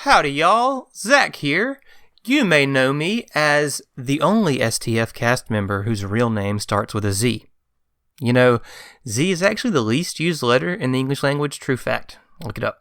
Howdy, y'all. Zach here. You may know me as the only STF cast member whose real name starts with a Z. You know, Z is actually the least used letter in the English language. True fact. Look it up.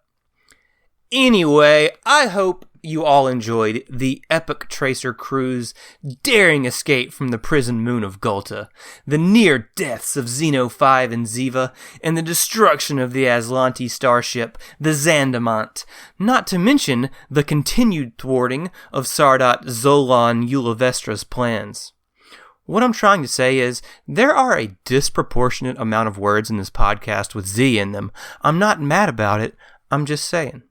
Anyway, I hope you all enjoyed the epic Tracer crew's daring escape from the prison moon of Gulta, the near deaths of Xeno 5 and Ziva, and the destruction of the Aslanti starship, the Zandamant, not to mention the continued thwarting of Sardat Zolan Ulavestra's plans. What I'm trying to say is, there are a disproportionate amount of words in this podcast with Z in them. I'm not mad about it, I'm just saying.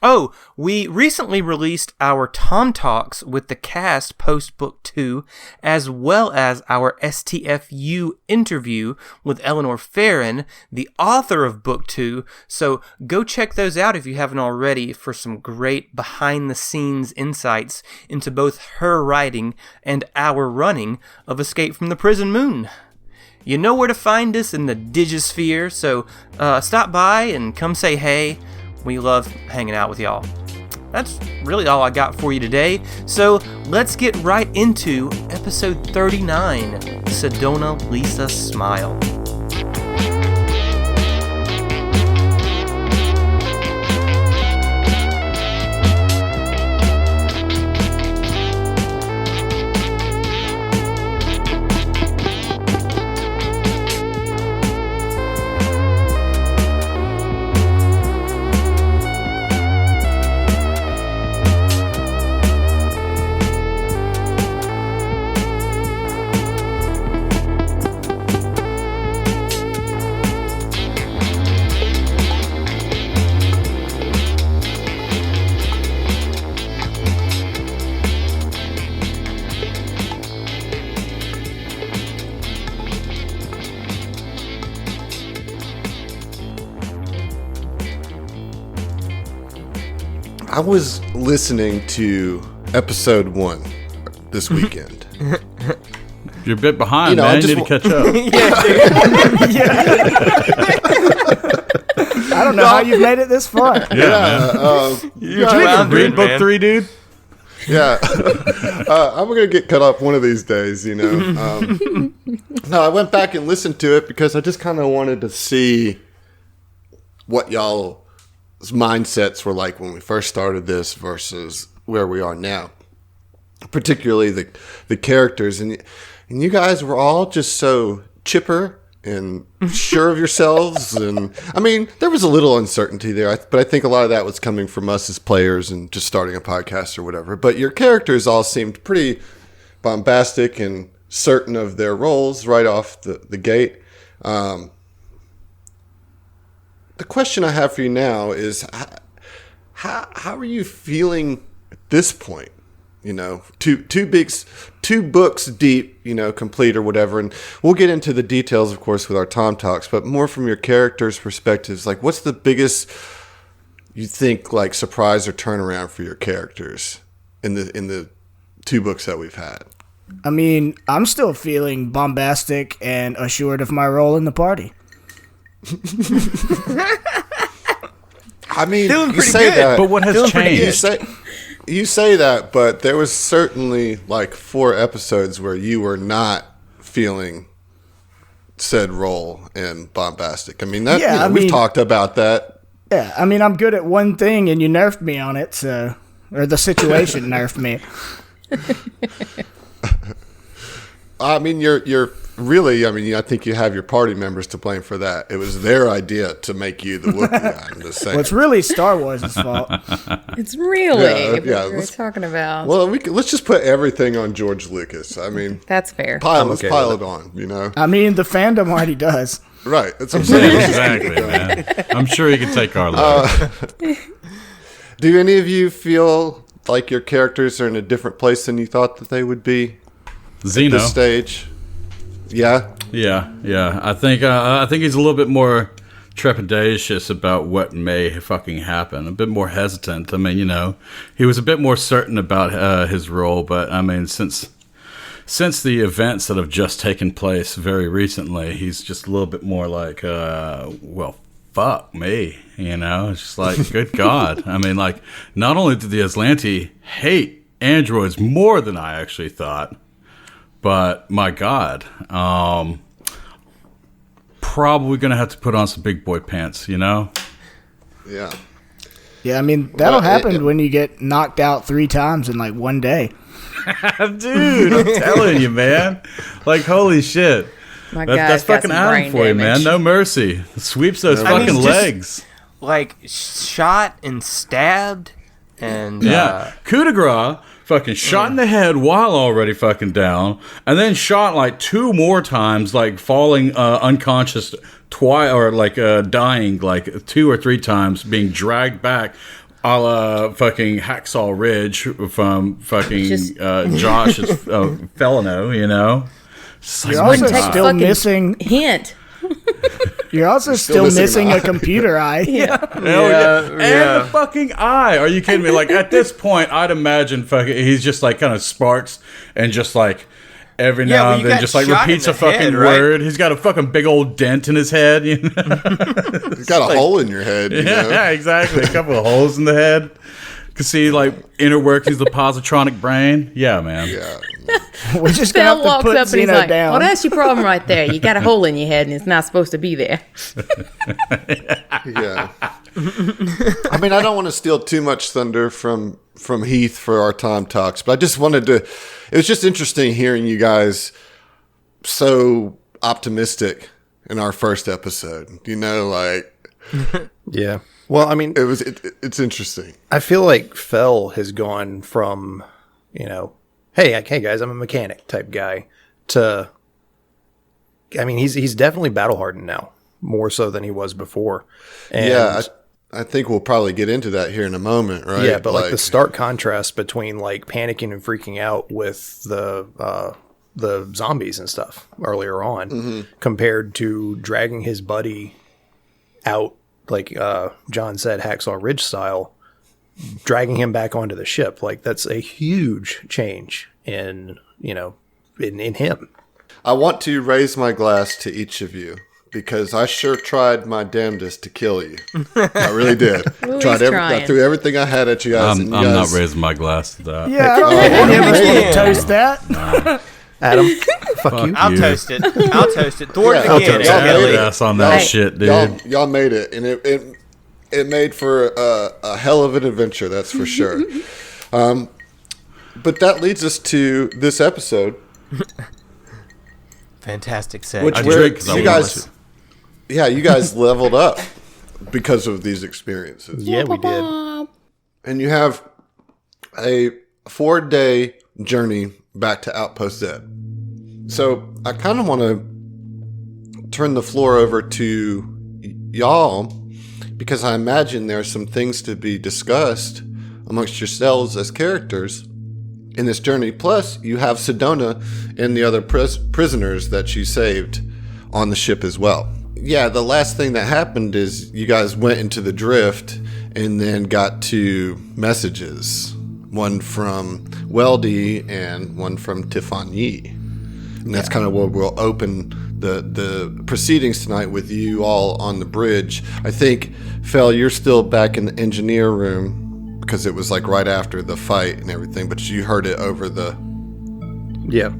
Oh, we recently released our Tom Talks with the cast post-Book 2, as well as our STFU interview with Eleanor Farron, the author of Book 2, so go check those out if you haven't already for some great behind-the-scenes insights into both her writing and our running of Escape from the Prison Moon. You know where to find us in the Digisphere, so stop by and come say hey. We love hanging out with y'all. That's really all I got for you today. So let's get right into episode 39, Cedona Lisa Smile. I was listening to episode 1 this weekend. You're a bit behind, man. You need to catch up. I don't know how you've made it this far. You're trying to read book 3, dude? Yeah. I'm going to get cut up one of these days, you know. No, I went back and listened to it because I just kind of wanted to see what y'all's mindsets were like when we first started this versus where we are now. Particularly the characters. And you guys were all just so chipper and sure of yourselves. And I mean, there was a little uncertainty there, but I think a lot of that was coming from us as players and just starting a podcast or whatever. But your characters all seemed pretty bombastic and certain of their roles right off the gate. The question I have for you now is, how are you feeling at this point? You know, two books deep, you know, complete or whatever. And we'll get into the details, of course, with our Tom Talks, but more from your characters' perspectives. Like, what's the biggest, you think, like, surprise or turnaround for your characters in the 2 books that we've had? I mean, I'm still feeling bombastic and assured of my role in the party. I mean, Feeling you pretty say good. that, But what has changed? You say that, but there was certainly like 4 episodes where you were not feeling said role and bombastic. I mean, that Yeah, we've talked about that. Yeah, I mean, I'm good at one thing, and you nerfed me on it, so... Or the situation nerfed me. I mean, you're really, I mean, I think you have your party members to blame for that. It was their idea to make you the Wookiee guy. I'm just saying. Well, it's really Star Wars' fault. It's really what we're let's talking about. Well, let's just put everything on George Lucas. I mean, That's fair. let's pile it on, you know? I mean, the fandom already does. Right. That's what I'm saying. Exactly, man. I'm sure you can take our load. Do any of you feel like your characters are in a different place than you thought that they would be at Xeno. this stage? Yeah? Yeah. I think he's a little bit more trepidatious about what may fucking happen. A bit more hesitant. I mean, you know, he was a bit more certain about his role, but I mean, since the events that have just taken place very recently, he's just a little bit more like, fuck me, It's just like, good God. I mean, like, not only did the Aslanti hate androids more than I actually thought, but my God, probably gonna have to put on some big boy pants, Yeah. Yeah, I mean, that'll happen when you get knocked out 3 times in like one day. Dude, I'm telling you, man. Like, holy shit. My That's fucking Adam for you, man. No mercy. Sweeps those fucking legs. Like, shot and stabbed and... Yeah. Coup de grace, fucking shot in the head while already fucking down, and then shot like 2 more times, like falling unconscious twice, or like dying like 2 or 3 times, being dragged back a la fucking Hacksaw Ridge from fucking Josh's Felino, You're also still missing... Hint. You're also still missing a computer eye. Yeah. And the fucking eye. Are you kidding me? Like, at this point, I'd imagine fucking he's just like kind of sparks and just like every now and then just like repeats a fucking word. He's got a fucking big old dent in his head. He's got a hole in your head. Yeah, exactly. A couple of holes in the head. You can see like inner workings of the positronic brain. Yeah, man. Yeah. We're just gonna have to put Zeno down. Well, that's your problem right there. You got a hole in your head, and it's not supposed to be there. Yeah. I mean, I don't want to steal too much thunder from Heath for our time talks, but I just wanted to. It was just interesting hearing you guys so optimistic in our first episode. Yeah. Well, I mean, it's interesting. I feel like Fel has gone from, hey guys, I'm a mechanic type guy, to, I mean, he's definitely battle hardened now, more so than he was before. And yeah, I think we'll probably get into that here in a moment, right? Yeah, but like the stark contrast between like panicking and freaking out with the zombies and stuff earlier on, compared to dragging his buddy out, like John said, Hacksaw Ridge style, dragging him back onto the ship. Like, that's a huge change in him. I want to raise my glass to each of you, because I sure tried my damnedest to kill you. I really did. I threw everything I had at you guys. I'm not raising my glass to that. Yeah, toast that. Adam, fuck you. I'll toast it. Thwart it again. Ass on that shit, dude. Y'all made it, and it made for a hell of an adventure, that's for sure. But that leads us to this episode. Fantastic set. Which you guys leveled up because of these experiences. Yeah, we did. And you have a 4-day journey back to Outpost Z. So I kind of want to turn the floor over to y'all, because I imagine there are some things to be discussed amongst yourselves as characters in this journey. Plus, you have Cedona and the other prisoners that you saved on the ship as well. Yeah, the last thing that happened is you guys went into the drift and then got 2 messages. One from Weldy and one from Tiffany. And that's kind of where we'll open the proceedings tonight, with you all on the bridge. I think, Fel, you're still back in the engineer room because it was like right after the fight and everything, but you heard it over the... Yeah.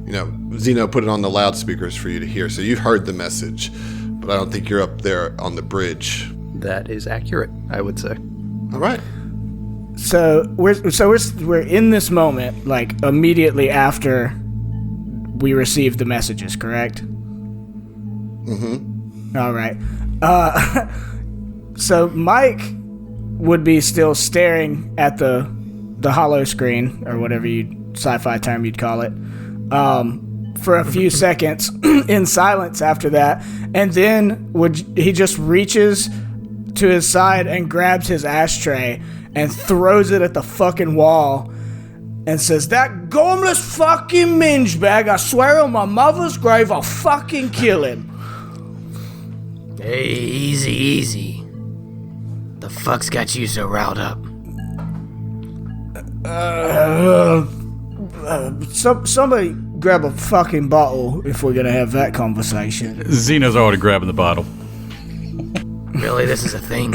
Zeno put it on the loudspeakers for you to hear, so you heard the message, but I don't think you're up there on the bridge. That is accurate, I would say. All right. So we're in this moment, like immediately after we received the messages, correct? Mm-hmm. All right. So Mike would be still staring at the hollow screen, or whatever sci-fi term you'd call it, for a few seconds in silence after that, and then he just reaches to his side and grabs his ashtray and throws it at the fucking wall and says, "That gormless fucking minge bag, I swear on my mother's grave, I'll fucking kill him." Hey, easy. The fuck's got you so riled up? Somebody grab a fucking bottle if we're gonna have that conversation. Xeno's already grabbing the bottle. Really, this is a thing.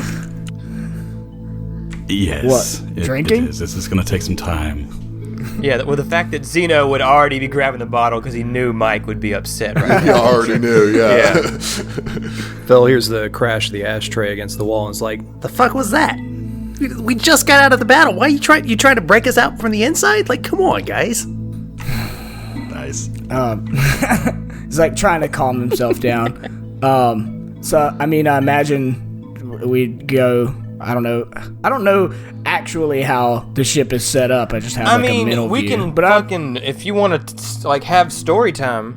Yes. What, drinking? It is. This is going to take some time. Yeah, well, the fact that Zeno would already be grabbing the bottle because he knew Mike would be upset right You now. already knew, yeah. Phil hears the crash of the ashtray against the wall and is like, "The fuck was that? We just got out of the battle. Why you trying to break us out from the inside? Like, come on, guys." Nice. He's like trying to calm himself down. So I mean, I imagine we'd go. I don't know actually how the ship is set up. I just have a mental we view. can But if you want to like have story time.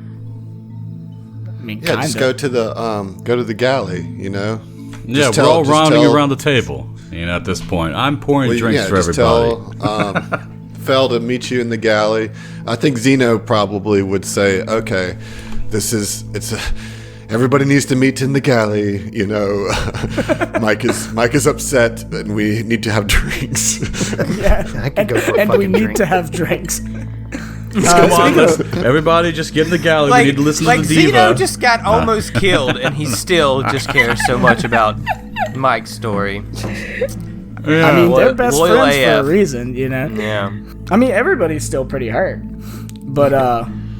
I mean, Yeah, just go to the galley, you know? Yeah, Just we're all just rounding tell- around the table. You know, at this point, I'm pouring drinks for just everybody. tell Fel to meet you in the galley. I think Zeno probably would say, "Okay, everybody needs to meet in the galley. You know, Mike is upset, and we need to have drinks." Yeah, I could go for a and we fucking need drink. to have drinks. Come on, everybody, just get in the galley. we need to listen to the diva. Zeno just got almost killed, and he still just cares so much about Mike's story. Yeah. I mean, they're best loyal friends AF. for a reason, you know. Yeah. I mean, everybody's still pretty hurt, but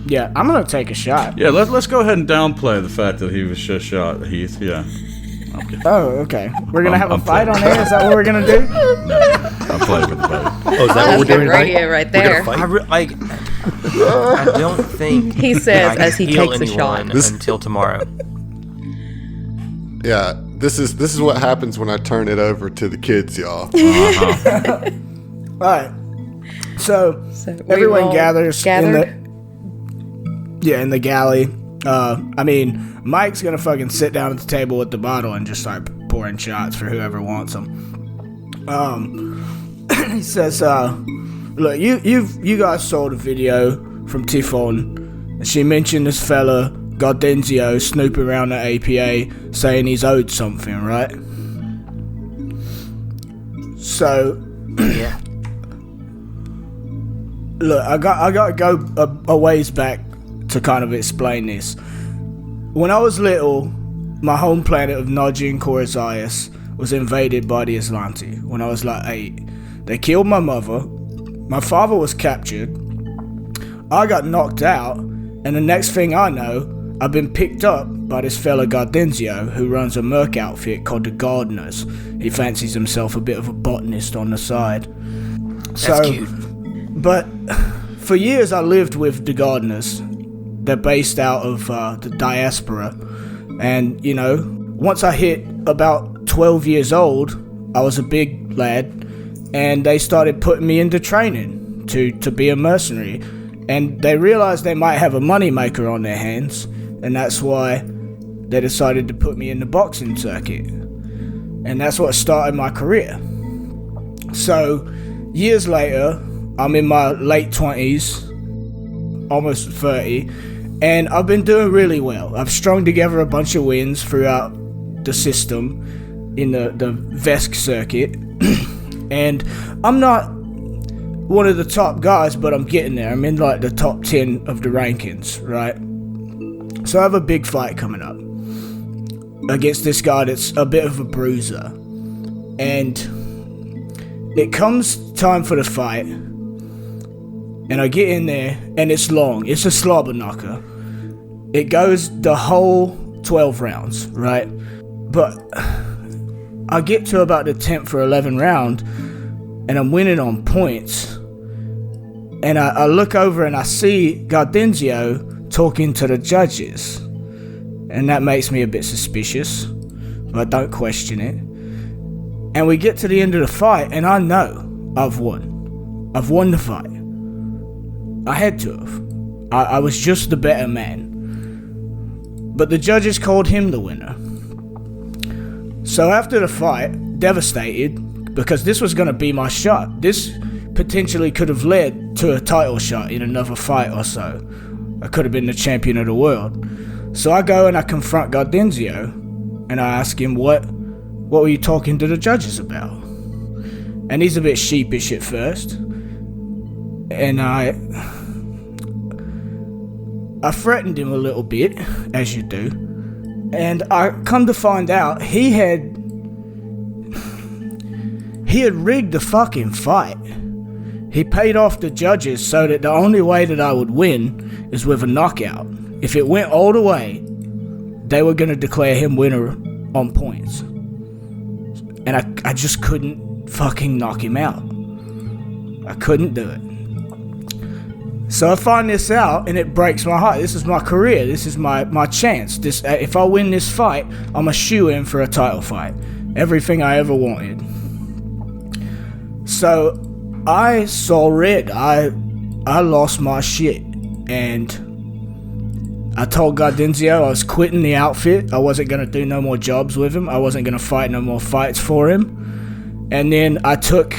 yeah, I'm gonna take a shot. Yeah, let's go ahead and downplay the fact that he was just shot, Heath. Yeah. Okay. Oh, okay. We're gonna have a I'm fight playing. on air. Is that what we're gonna do? I'm playing with the buddy. Oh, is that what That's we're good doing tonight? radio right We're there. gonna fight? I don't think He says I can as he heal takes a shot. anyone until tomorrow. Yeah, this is what happens when I turn it over to the kids, y'all. All right. So we everyone all gathers gathered? in the galley. I mean, Mike's gonna fucking sit down at the table with the bottle and just start pouring shots for whoever wants them. He says, "Look, you guys saw the video from Typhon, and she mentioned this fella Gardenzio snooping around the APA saying he's owed something, right? So, Yeah. look, I got to go a ways back to kind of explain this. When I was little, my home planet of Najin Coryzias was invaded by the Aslanti when I was like 8. They killed my mother. My father was captured. I got knocked out, and the next thing I know, I've been picked up by this fella Gardenzio, who runs a merc outfit called the Gardeners. He fancies himself a bit of a botanist on the side. That's cute. But for years I lived with the Gardeners. They're based out of the diaspora. And, you know, once I hit about 12 years old, I was a big lad, and they started putting me into training to be a mercenary. And they realized they might have a moneymaker on their hands, and that's why they decided to put me in the boxing circuit. And that's what started my career. So, years later, I'm in my late 20s, almost 30, and I've been doing really well. I've strung together a bunch of wins throughout the system in the Vesk circuit, and I'm not one of the top guys, but I'm getting there. I'm in like the top 10 of the rankings, right? So I have a big fight coming up against this guy that's a bit of a bruiser, and it comes time for the fight, and I get in there, and it's long. It's a slobber knocker. It goes the whole 12 rounds, right? But I get to about the 10th or 11th round, and I'm winning on points. And I look over and I see Gardenzio talking to the judges. And that makes me a bit suspicious, but I don't question it. And we get to the end of the fight, and I know I've won. I've won the fight. I had to have. I was just the better man. But the judges called him the winner. So after the fight, devastated, because this was going to be my shot. This potentially could have led to a title shot in another fight or so. I could have been the champion of the world. So I go and I confront Gardenzio, and I ask him, what were you talking to the judges about? And he's a bit sheepish at first. And I threatened him a little bit, as you do. And I come to find out he had He had rigged the fucking fight. He paid off the judges so that the only way that I would win is with a knockout. If it went all the way, they were going to declare him winner on points. And I just couldn't fucking knock him out. I couldn't do it. So I find this out, and it breaks my heart. This is my career. This is my chance. If I win this fight, I'm a shoe-in for a title fight. Everything I ever wanted. So I saw red. I lost my shit. And I told Gaudenzio I was quitting the outfit. I wasn't going to do no more jobs with him. I wasn't going to fight no more fights for him. And then I took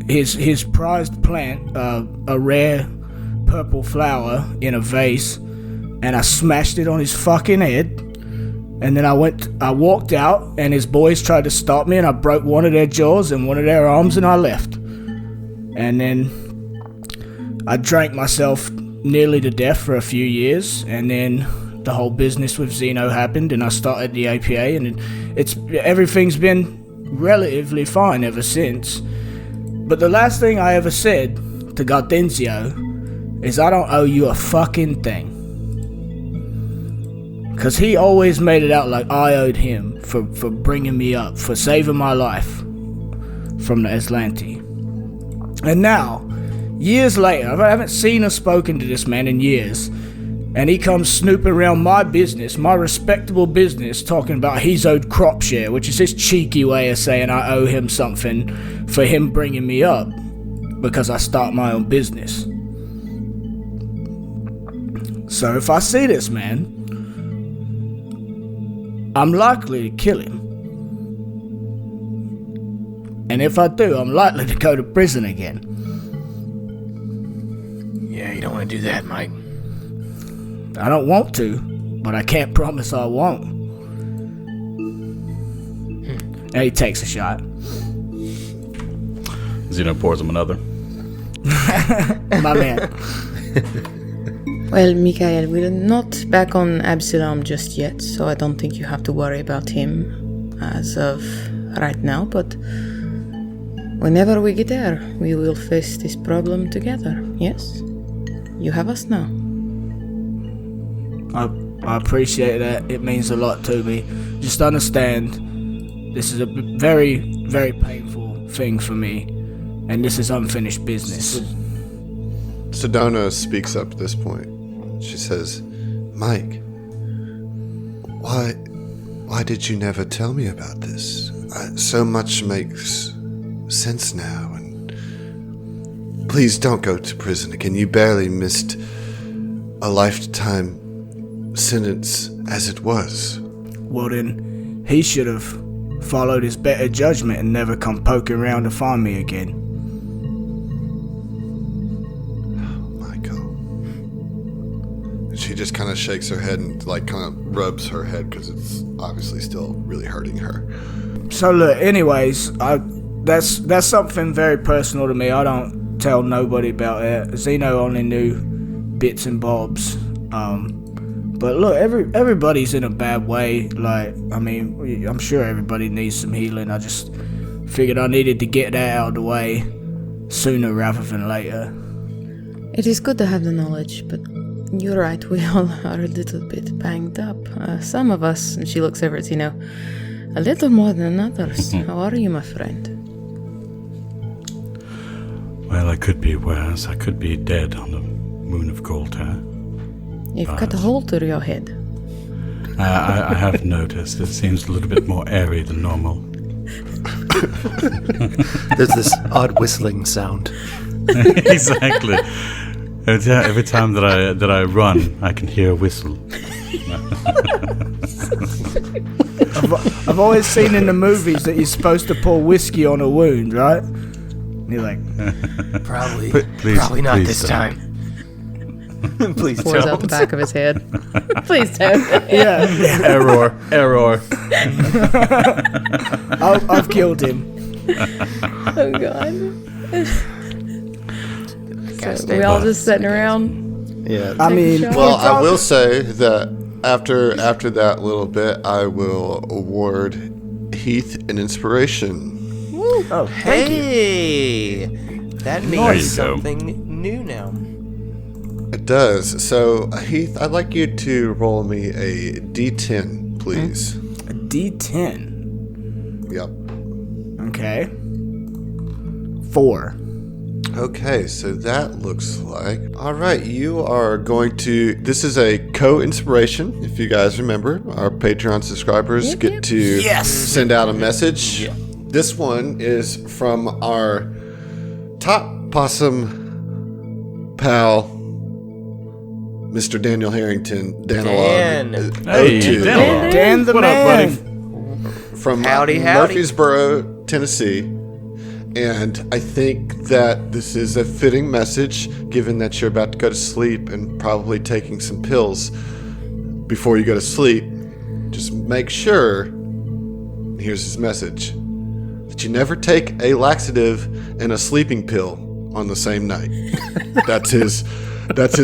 his prized plant, a rare purple flower in a vase, and I smashed it on his fucking head. And then I walked out, and his boys tried to stop me, and I broke one of their jaws and one of their arms, and I left. And then I drank myself nearly to death for a few years, and then the whole business with Xeno happened, and I started the APA, and everything's been relatively fine ever since. But the last thing I ever said to Gaudenzio is I don't owe you a fucking thing. Because he always made it out like I owed him for bringing me up, for saving my life from the Aslanti. And now, years later, I haven't seen or spoken to this man in years, and he comes snooping around my business, my respectable business, talking about he's owed crop share, which is his cheeky way of saying I owe him something for him bringing me up because I start my own business. So if I see this man, I'm likely to kill him. And if I do, I'm likely to go to prison again. Yeah, you don't want to do that, Mike. I don't want to, but I can't promise I won't. And he takes a shot. Xeno pours him another. My man. Well, Mikael, we're not back on Absalom just yet, so I don't think you have to worry about him as of right now, but whenever we get there, we will face this problem together, yes? You have us now. I appreciate that. It means a lot to me. Just understand, this is a very, very painful thing for me, and this is unfinished business. Cedona speaks up at this point. She says, Mike, why did you never tell me about this? So much makes sense now, and please don't go to prison again. You barely missed a lifetime sentence as it was. Well then, he should have followed his better judgment and never come poking around to find me again. She just kind of shakes her head and kind of rubs her head because it's obviously still really hurting her. So look, anyways, that's something very personal to me. I don't tell nobody about it. Xeno only knew bits and bobs. But look, everybody's in a bad way. I'm sure everybody needs some healing. I just figured I needed to get that out of the way sooner rather than later. It is good to have the knowledge, but you're right, we all are a little bit banged up. Some of us, and she looks over at Xeno, a little more than others. How are you, my friend? Well, I could be worse. I could be dead on the moon of Gulta. You've got a hole through your head. I have noticed. It seems a little bit more airy than normal. There's this odd whistling sound. Exactly. Every time that I run, I can hear a whistle. I've always seen in the movies that you're supposed to pour whiskey on a wound, right? And you're like, Probably not please this don't. time. Please Pours don't. out the back of his head. Please don't. yeah, Error. I've killed him. Oh, God. So we all just sitting around. Yeah. I mean, Well, I will say that after that little bit, I will award Heath an inspiration. Oh, thank you. Hey, that There means you go. something new now. It does. So, Heath, I'd like you to roll me a D10, please. A D10. Yep. Okay. 4. Okay, so that looks like... All right, you are going to... This is a co-inspiration, if you guys remember. Our Patreon subscribers get to send out a message. Yeah. This one is from our top possum pal, Mr. Daniel Harrington. Dan. Hey, O2, Dan. Dan the What up, man. buddy? from Howdy. Murfreesboro, Tennessee. And I think that this is a fitting message, given that you're about to go to sleep and probably taking some pills before you go to sleep. Just make sure, and here's his message, that you never take a laxative and a sleeping pill on the same night. That's his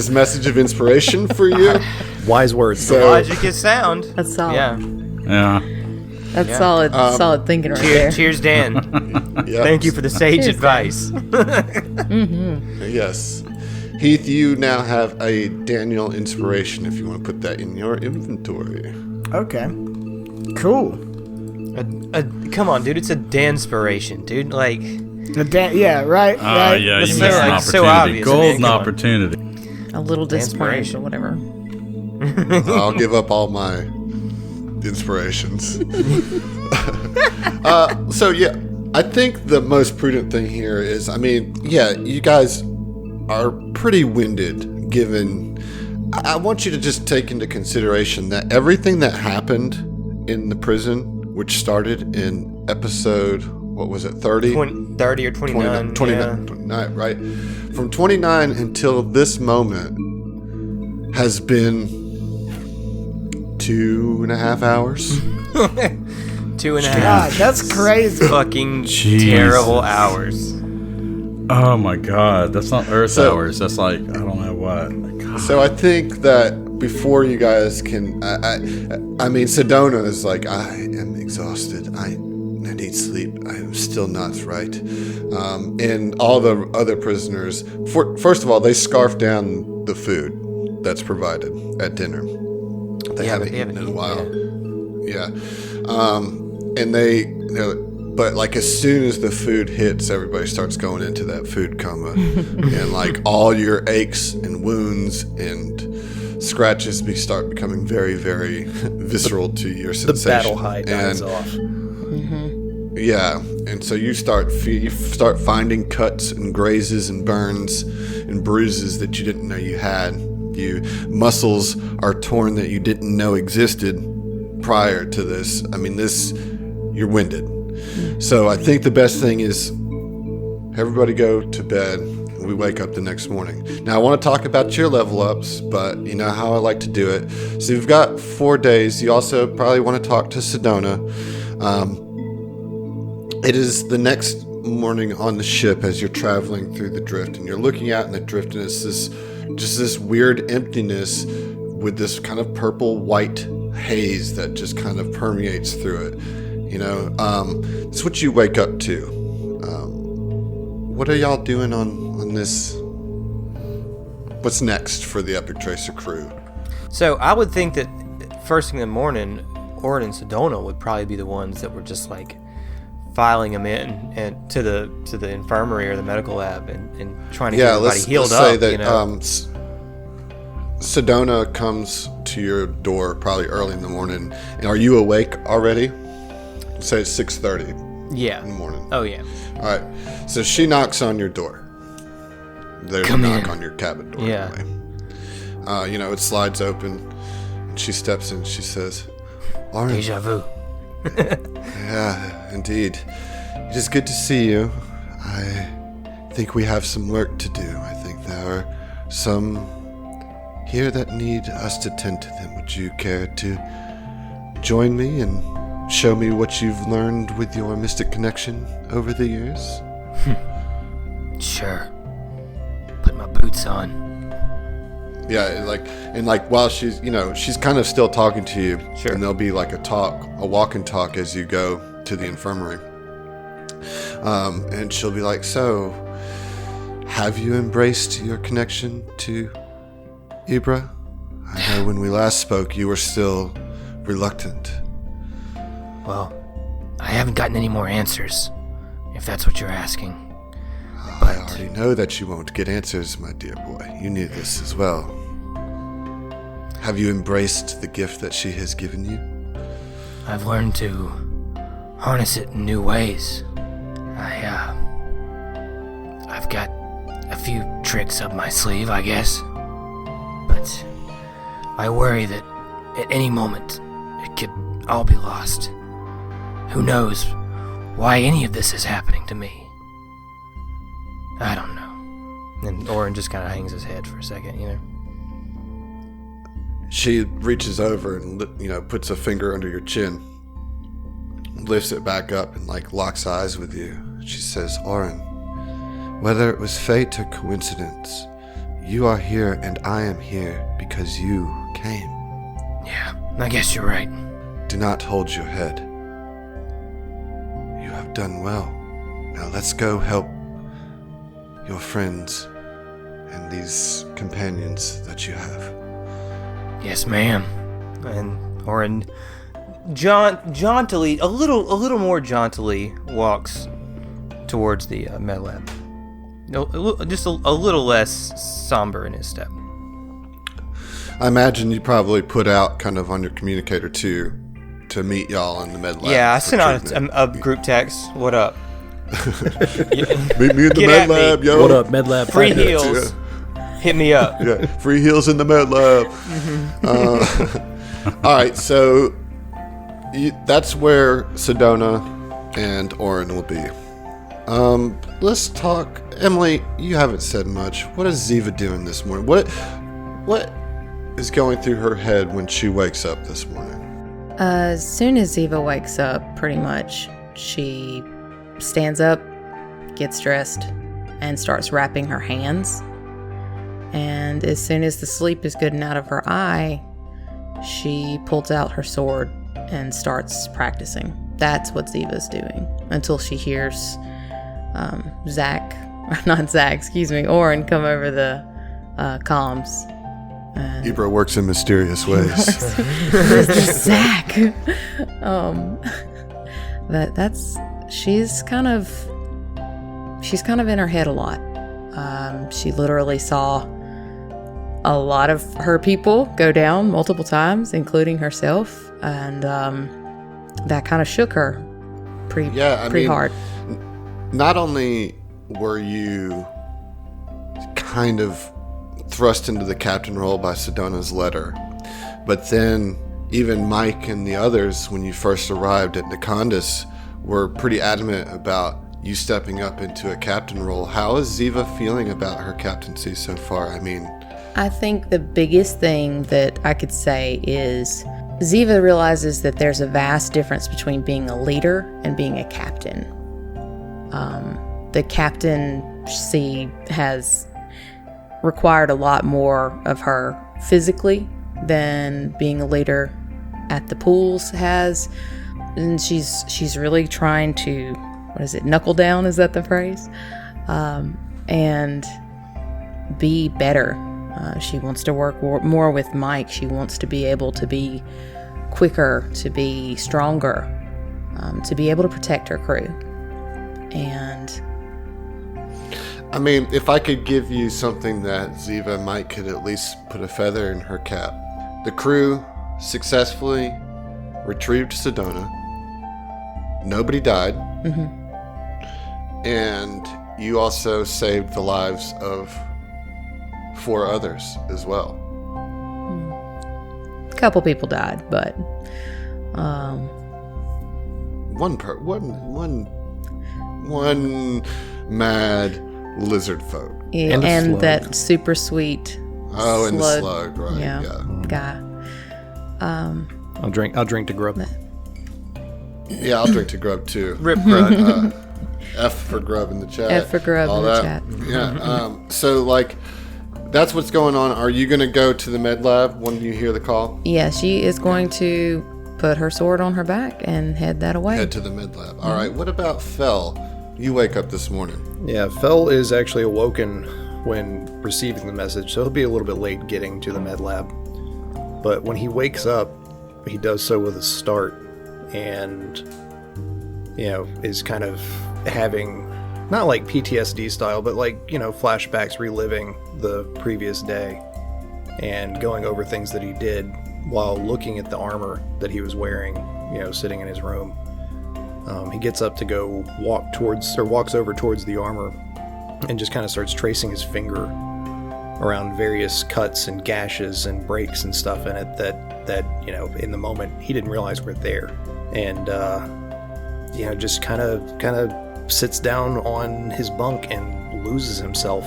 message of inspiration for you. Wise words. So, Logic is sound. That's solid. Yeah. Yeah. That's solid thinking right there. Cheers, Dan. yeah. Thank you for the sage Cheers, advice. Yes. Heath, you now have a Daniel inspiration if you want to put that in your inventory. Okay. Cool. Come on, dude. It's a Danspiration, dude. Like, Yeah, right. right. Yeah, you That's missed an so opportunity. so obvious. Golden Come on. opportunity. A little disappointed Inspiration. or whatever. I'll give up all my inspirations. So yeah, I think the most prudent thing here is, you guys are pretty winded, given... I want you to just take into consideration that everything that happened in the prison, which started in episode, what was it, 30? 30 or 29. 29, right? From 29 until this moment has been 2.5 hours. 2.5 God, that's crazy. fucking Jesus. terrible hours. Oh my God, that's not Earth So- hours. That's like, I don't know what. God. So I think that before you guys can, Cedona is like, I am exhausted. I need sleep. I am still not right. And all the other prisoners, first of all, they scarf down the food that's provided at dinner. They haven't eaten in a while. Yeah. And but like as soon as the food hits, everybody starts going into that food coma. And like all your aches and wounds and scratches start becoming very, very visceral to your The sensation. battle high dies And- off. Yeah, and so you start finding cuts and grazes and burns and bruises that you didn't know you had. Muscles are torn that you didn't know existed prior to this. You're winded. So I think the best thing is everybody go to bed. We wake up the next morning. Now I want to talk about your level ups, but you know how I like to do it. So you've got 4 days. You also probably want to talk to Cedona. It is the next morning on the ship as you're traveling through the drift, and you're looking out in the drift, and it's this weird emptiness with this kind of purple white haze that just kind of permeates through it. It's what you wake up to. What are y'all doing on this? What's next for the Epic Tracer crew? So I would think that first thing in the morning, Orin and Cedona would probably be the ones that were just like filing them in and to the infirmary or the medical lab and trying to get everybody healed let's say up. that Cedona comes to your door probably early in the morning. And are you awake already? Say it's 6:30 Yeah. in the morning. Oh yeah. All right. So she knocks on your door. There's Come a knock in. on your cabin door. Yeah. Anyway. It slides open, and she steps in. She says, "Orin, Deja vu. yeah, indeed. It is good to see you. I think we have some work to do. I think there are some here that need us to tend to them. Would you care to join me and show me what you've learned with your mystic connection over the years?" Sure. Put my boots on. Yeah, while she's kind of still talking to you, Sure. and there'll be like a walk and talk as you go to the infirmary. And she'll be like, so, have you embraced your connection to Ibra? I know when we last spoke, you were still reluctant. Well, I haven't gotten any more answers, if that's what you're asking. I already know that you won't get answers, my dear boy. You knew this as well. Have you embraced the gift that she has given you? I've learned to harness it in new ways. I've got a few tricks up my sleeve, I guess. But I worry that at any moment it could all be lost. Who knows why any of this is happening to me? I don't know. And Orin just kind of hangs his head for a second, you know. She reaches over and, puts a finger under your chin, lifts it back up and, locks eyes with you. She says, Orin, whether it was fate or coincidence, you are here and I am here because you came. Yeah, I guess you're right. Do not hold your head. You have done well. Now let's go help your friends and these companions that you have. Yes, ma'am. And Orin jauntily, a little more jauntily walks towards the med lab. Just a little less somber in his step. I imagine you probably put out kind of on your communicator too to meet y'all in the med lab. Yeah, I sent out a group text. What up? Meet me in the med lab, yo. What up, med lab? Free heals. Hit me up. Yeah, free heals in the med lab. All right, so that's where Cedona and Orin will be. Let's talk. Emily, you haven't said much. What is Ziva doing this morning? What is going through her head when she wakes up this morning? As soon as Ziva wakes up, pretty much, she stands up, gets dressed, and starts wrapping her hands. And as soon as the sleep is good and out of her eye, she pulls out her sword and starts practicing. That's what Ziva's doing until she hears Orin come over the comms. Ibra works in mysterious ways. Where's the Zach? She's kind of in her head a lot. She literally saw a lot of her people go down multiple times, including herself, and that kind of shook her pretty hard. Not only were you kind of thrust into the captain role by Sedona's letter, but then even Mike and the others, when you first arrived at Nikondas, were pretty adamant about you stepping up into a captain role. How is Ziva feeling about her captaincy so far? I think the biggest thing that I could say is Ziva realizes that there's a vast difference between being a leader and being a captain. The captaincy has required a lot more of her physically than being a leader at the pools has, and she's really trying to, knuckle down, is that the phrase? And be better. She wants to work more with Mike. She wants to be able to be quicker, to be stronger, to be able to protect her crew. And if I could give you something that Ziva might could at least put a feather in her cap. The crew successfully retrieved Cedona. Nobody died. Mm-hmm. And you also saved the lives of 4 others as well. A couple people died, but one mad lizard folk. Yeah, and that super sweet slug. And the slug, right? Yeah. Guy. I'll drink to grub. Yeah, I'll drink to grub too. Rip grub. F for grub in the chat. F for grub in the chat. Yeah. So that's what's going on. Are you going to go to the med lab when you hear the call? Yeah, she is going to put her sword on her back and head that away. Head to the med lab. All right, what about Fell? You wake up this morning. Yeah, Fell is actually awoken when receiving the message, so he'll be a little bit late getting to the med lab. But when he wakes up, he does so with a start and, is kind of having, not like PTSD style, but like, flashbacks, reliving the previous day and going over things that he did while looking at the armor that he was wearing, sitting in his room. He gets up to go walks over towards the armor and just kind of starts tracing his finger around various cuts and gashes and breaks and stuff in it that in the moment he didn't realize were there. And, just kind of sits down on his bunk and loses himself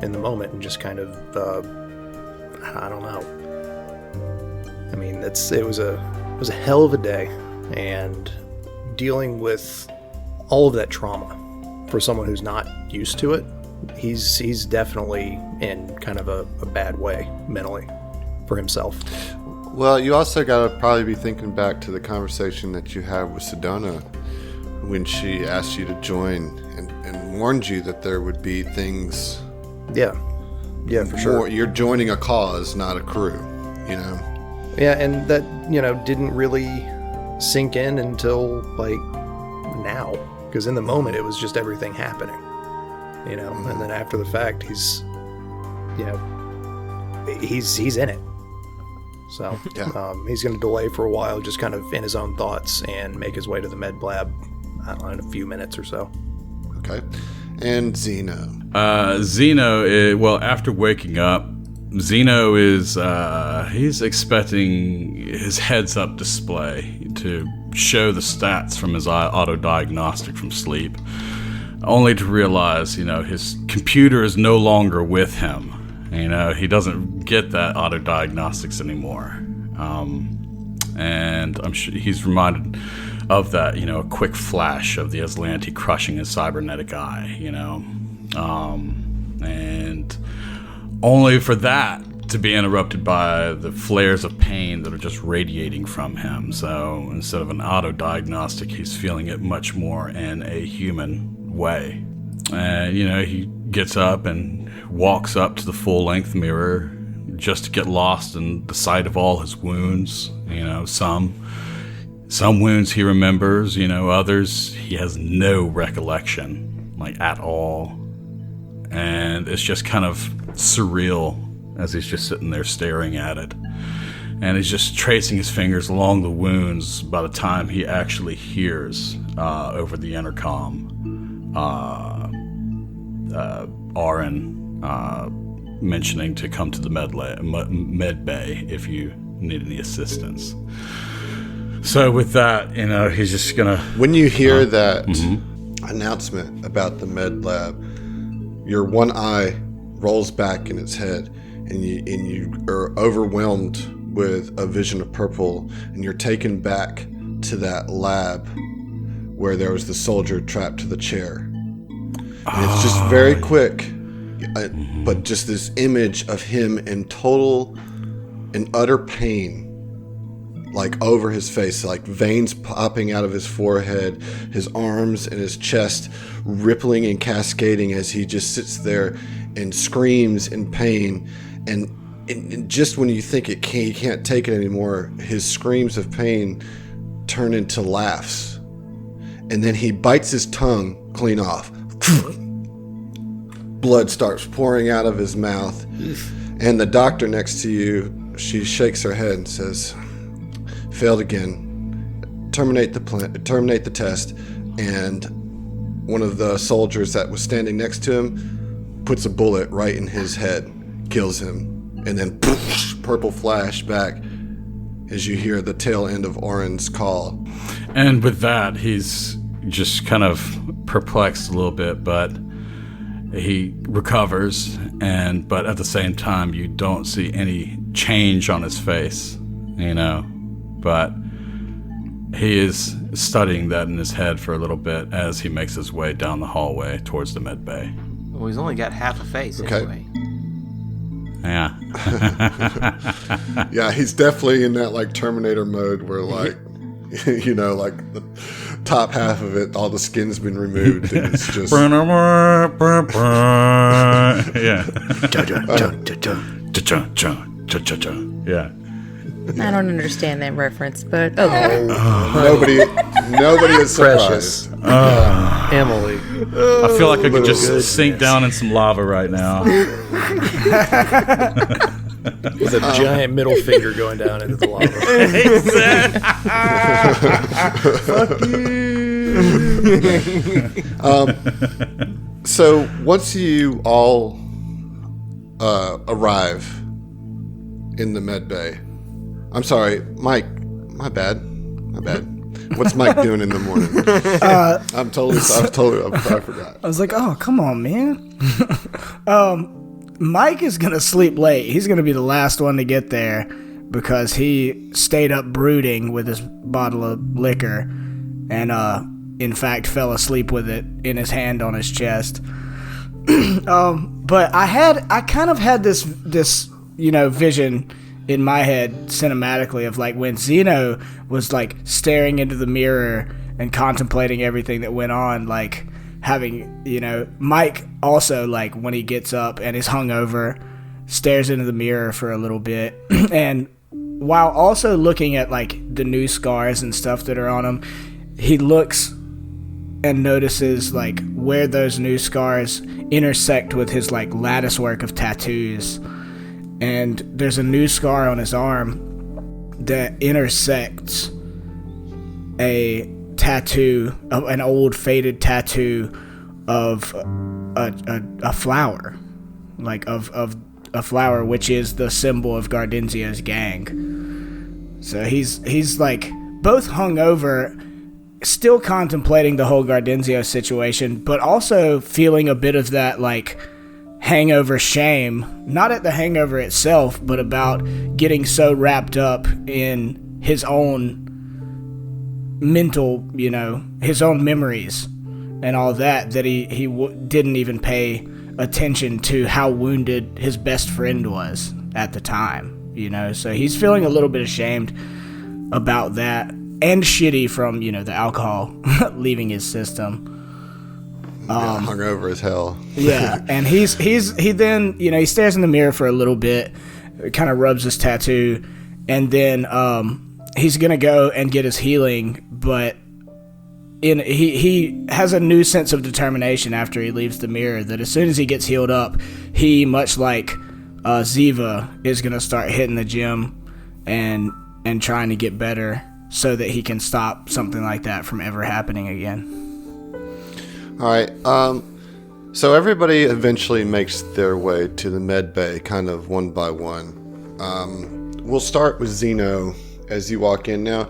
in the moment and just kind of, I don't know. I mean, it was a hell of a day, and dealing with all of that trauma for someone who's not used to it, he's definitely in kind of a bad way mentally for himself. Well, you also got to probably be thinking back to the conversation that you had with Cedona when she asked you to join and warned you that there would be things. Yeah, for sure. You're joining a cause, not a crew, Yeah, and that, didn't really sink in until, like, now. Because in the moment, it was just everything happening, And then after the fact, he's in it. So, yeah. He's going to delay for a while, just kind of in his own thoughts, and make his way to the med lab, I don't know, in a few minutes or so. Okay. And Zeno. After waking up, Zeno is, he's expecting his heads-up display to show the stats from his auto-diagnostic from sleep, only to realize, his computer is no longer with him. He doesn't get that auto-diagnostics anymore. And I'm sure he's reminded of that, a quick flash of the Aslanti crushing his cybernetic eye, and only for that to be interrupted by the flares of pain that are just radiating from him. So instead of an auto-diagnostic, he's feeling it much more in a human way. And, he gets up and walks up to the full-length mirror just to get lost in the sight of all his wounds. Some wounds he remembers, others he has no recollection, like, at all. And it's just kind of surreal as he's just sitting there staring at it. And he's just tracing his fingers along the wounds by the time he actually hears over the intercom Aaron mentioning to come to the med bay if you need any assistance. So with that, he's just gonna... When you hear that announcement about the med lab, your one eye rolls back in its head, and you are overwhelmed with a vision of purple, and you're taken back to that lab where there was the soldier trapped to the chair. And it's just very quick, but just this image of him in total and utter pain, like over his face, like veins popping out of his forehead, his arms and his chest rippling and cascading as he just sits there and screams in pain. And just when you think he can't take it anymore, his screams of pain turn into laughs. And then he bites his tongue clean off. Blood starts pouring out of his mouth. And the doctor next to you, she shakes her head and says, "Failed again. Terminate the test." And one of the soldiers that was standing next to him puts a bullet right in his head, kills him, and then purple flash back as you hear the tail end of Oren's call. And with that, he's just kind of perplexed a little bit, but he recovers, but at the same time, you don't see any change on his face, but he is studying that in his head for a little bit as he makes his way down the hallway towards the med bay. Well, he's only got half a face anyway. Yeah. Yeah, he's definitely in that like Terminator mode where like like the top half of it, all the skin's been removed, and it's just yeah. I don't understand that reference, but okay. Nobody is surprised. Emily. I feel like I could just sink down in some lava right now. With a giant middle finger going down into the lava. Fuck you. So once you all arrive in the med bay, I'm sorry, Mike. My bad. What's Mike doing in the morning? I forgot. I was like, oh, come on, man. Mike is going to sleep late. He's going to be the last one to get there because he stayed up brooding with his bottle of liquor and, in fact, fell asleep with it in his hand on his chest. But I kind of had this vision in my head cinematically of like when Zeno was like staring into the mirror and contemplating everything that went on, like having, Mike also, like when he gets up and is hungover, stares into the mirror for a little bit and while also looking at like the new scars and stuff that are on him, he looks and notices like where those new scars intersect with his like lattice work of tattoos. And there's a new scar on his arm that intersects a tattoo, an old faded tattoo of a flower, like of a flower, which is the symbol of Gardenzio's gang. So he's like both hungover, still contemplating the whole Gardenzio situation, but also feeling a bit of that like hangover shame, not at the hangover itself, but about getting so wrapped up in his own mental, his own memories and all that he didn't even pay attention to how wounded his best friend was at the time, so he's feeling a little bit ashamed about that and shitty from, the alcohol leaving his system. Hungover as hell. Yeah, and he then he stares in the mirror for a little bit, kind of rubs his tattoo, and then he's gonna go and get his healing, but he has a new sense of determination after he leaves the mirror that as soon as he gets healed up, he, much like Ziva, is gonna start hitting the gym and trying to get better so that he can stop something like that from ever happening again. All right. So everybody eventually makes their way to the med bay, kind of one by one. We'll start with Zeno as you walk in. Now,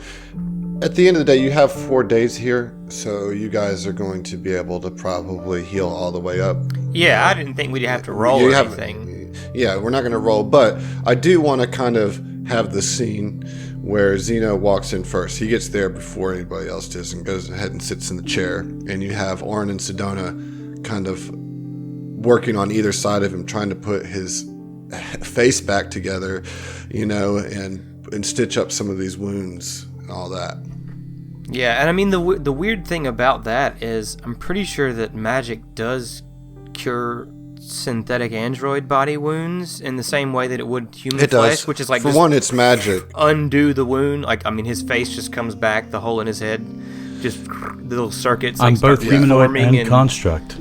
at the end of the day, you have 4 days here, so you guys are going to be able to probably heal all the way up. Yeah, I didn't think we'd have to roll or anything. Yeah, we're not going to roll, but I do want to kind of have the scene where Zeno walks in first. He gets there before anybody else does and goes ahead and sits in the chair. And you have Oren and Cedona kind of working on either side of him, trying to put his face back together, and stitch up some of these wounds and all that. Yeah, and I mean, the weird thing about that is I'm pretty sure that magic does cure synthetic android body wounds in the same way that it would human flesh, which is like, for one, it's magic. Undo the wound. Like, I mean, his face just comes back, the hole in his head, just little circuits. I'm like, both humanoid and construct.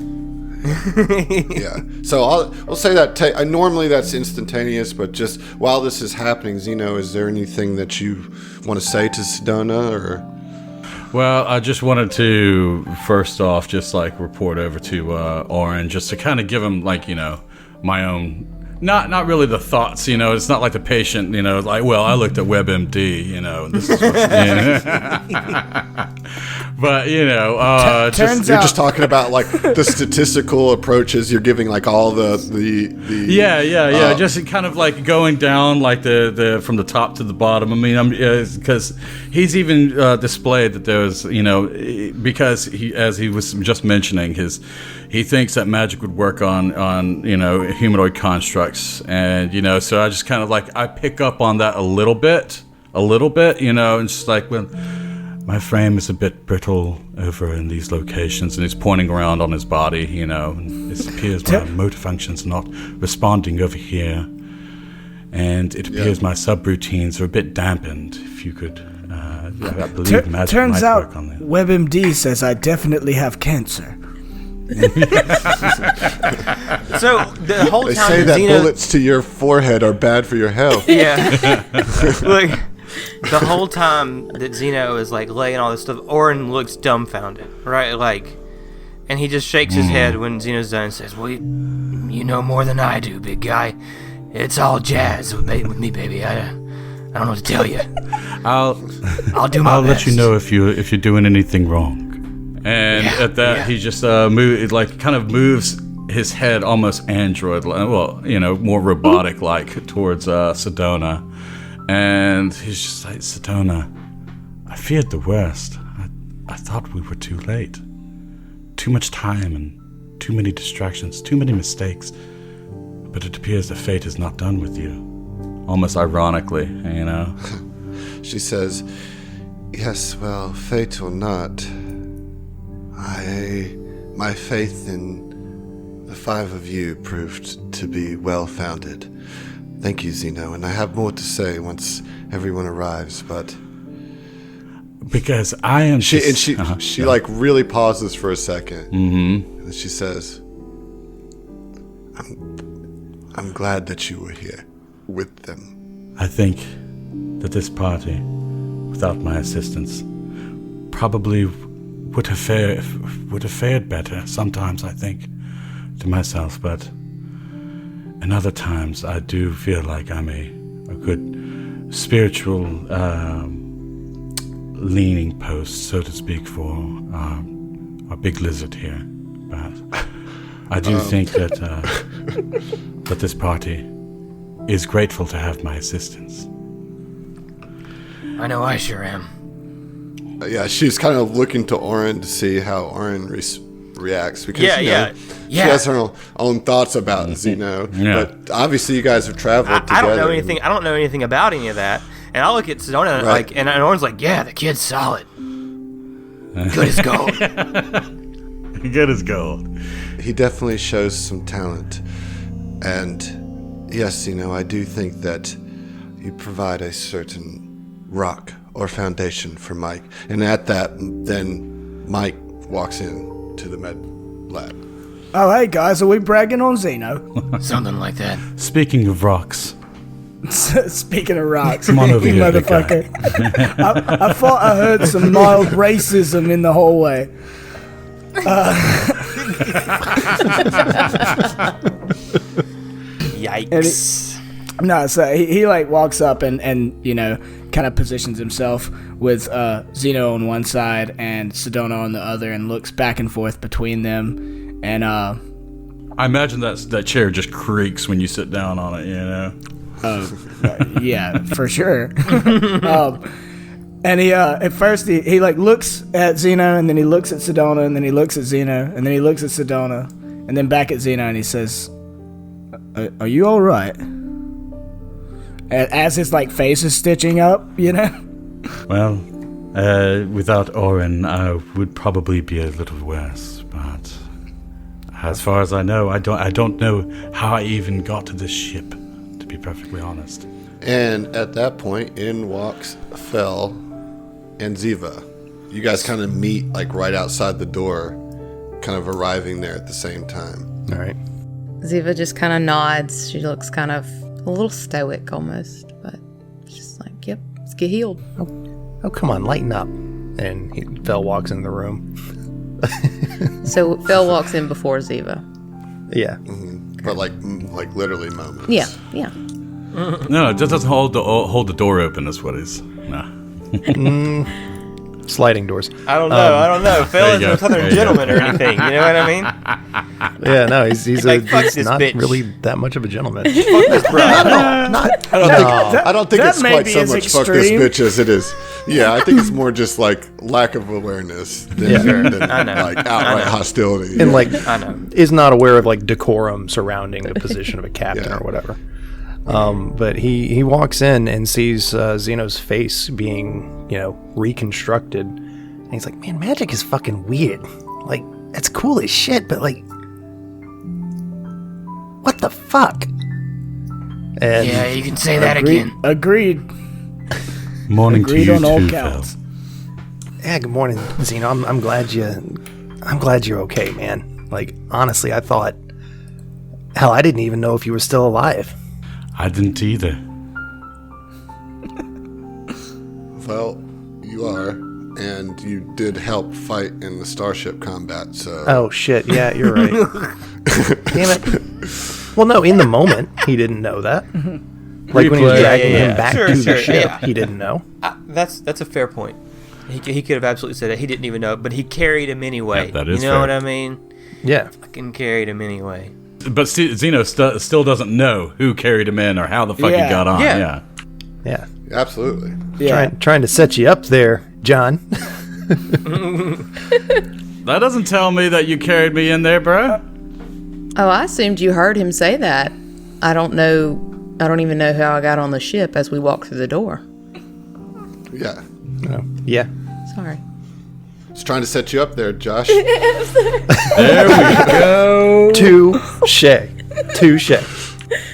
Yeah. So we'll say that normally that's instantaneous, but just while this is happening, Zeno, is there anything that you want to say to Cedona or? Well, I just wanted to, first off, just like report over to Oren, just to kind of give him like, my own, not really the thoughts, it's not like the patient, like, well, I looked at WebMD, this is but, you're just talking about like the statistical approaches. You're giving like all the just kind of like going down like the from the top to the bottom. I mean, because he's even displayed that there was, because as he was just mentioning, he thinks that magic would work on humanoid constructs, and so I just kind of like I pick up on that a little bit, and just like when. My frame is a bit brittle over in these locations, and he's pointing around on his body, you know, and it appears my motor functions not responding over here. And it appears my subroutines are a bit dampened. If you could, I believe magic turns might out work on that. WebMD says I definitely have cancer. So the whole They time say that Xeno, bullets to your forehead are bad for your health. yeah, like the whole time that Xeno is like laying all this stuff, Orin looks dumbfounded, right? Like, and he just shakes his head when Xeno's done and says, "Well, you know more than I do, big guy. It's all jazz with me, baby. I don't know what to tell you. I'll do my I'll best. let you know if you're doing anything wrong." And at that, he just kind of moves his head almost android, well, you know, more robotic like towards Cedona, and he's just like, "Cedona, I feared the worst. I thought we were too late. Too much time and too many distractions, too many mistakes. But it appears the fate is not done with you." Almost ironically, you know. She says, "Yes, well, fate or not, my faith in the five of you proved to be well-founded. Thank you, Xeno, and I have more to say once everyone arrives, but..." Because I am She like really pauses for a second, and then she says, I'm glad that you were here with them. I think that this party, without my assistance, probably would have fared better. Sometimes I think to myself, but in other times I do feel like I'm a good spiritual leaning post, so to speak, for our big lizard here. But I do think that that this party is grateful to have my assistance. I know I sure am. Yeah, she's kind of looking to Orin to see how Orin reacts because she has her own thoughts about Xeno. But obviously, you guys have traveled together. I don't know anything. I don't know anything about any of that. And I look at Cedona and Orin's like, "Yeah, the kid's solid, good as gold." Good as gold. He definitely shows some talent, and yes, I do think that you provide a certain rock or foundation for Mike. And at that, then Mike walks in to the med lab. Oh, hey guys, are we bragging on Xeno? Something like that. Speaking of rocks. Speaking of rocks, Come on over you here, big motherfucker. I thought I heard some mild racism in the hallway. Yikes. No, so he like walks up and kind of positions himself with Xeno on one side and Cedona on the other and looks back and forth between them. And I imagine that chair just creaks when you sit down on it, yeah, for sure. And he at first he like looks at Xeno and then he looks at Cedona and then he looks at Xeno and then he looks at Cedona and then back at Xeno and he says, "Are you all right?" As his like face is stitching up, Well, without Orin, I would probably be a little worse. But as far as I know, I don't know how I even got to this ship. To be perfectly honest. And at that point, in walks Fel and Ziva. You guys kind of meet like right outside the door, kind of arriving there at the same time. All right. Ziva just kind of nods. She looks kind of a little stoic almost, but she's like, "Yep, let's get healed." Oh, come on, lighten up. And Fel walks in the room. So Phil walks in before Ziva. Yeah. Mm-hmm. But like literally moments. Yeah. No, it just doesn't hold the door open. Is what is. No. Sliding doors. I don't know. Phil isn't a southern gentleman or anything. You know what I mean? Yeah, no, he's Like, fuck he's this not bitch. really that much of a gentleman. Fuck this bride. I don't think that it's may quite be so as much fuck this extreme. bitch as it is. Yeah, I think it's more just like lack of awareness than, than I know. like outright hostility. And like I know. is not aware of like decorum surrounding the position of a captain or whatever. But he walks in and sees Xeno's face being, reconstructed. And he's like, man, magic is fucking weird. Like, that's cool as shit, but like, what the fuck? And Yeah, you can say that again. Agreed. Morning Agreed to you on all too, counts. Yeah, good morning, Xeno. I'm glad you're okay, man. Like, honestly, I thought, hell, I didn't even know if you were still alive. I didn't either. Well, you are, and you did help fight in the starship combat, so... Oh, shit, yeah, you're right. Damn it. Well, no, in the moment, he didn't know that. Like, when he was dragging him back to the ship, he didn't know. That's a fair point. He could have absolutely said it. He didn't even know, but he carried him anyway. Yeah, that is you know fair. what I mean? Yeah. Fucking carried him anyway. But Xeno still doesn't know who carried him in or how the fuck he got on. Yeah. Yeah. Absolutely. Yeah. Trying to set you up there, John. That doesn't tell me that you carried me in there, bro. Oh, I assumed you heard him say that. I don't even know how I got on the ship as we walked through the door. Yeah. Yeah. Sorry. Just trying to set you up there, Josh. There we go. Touche.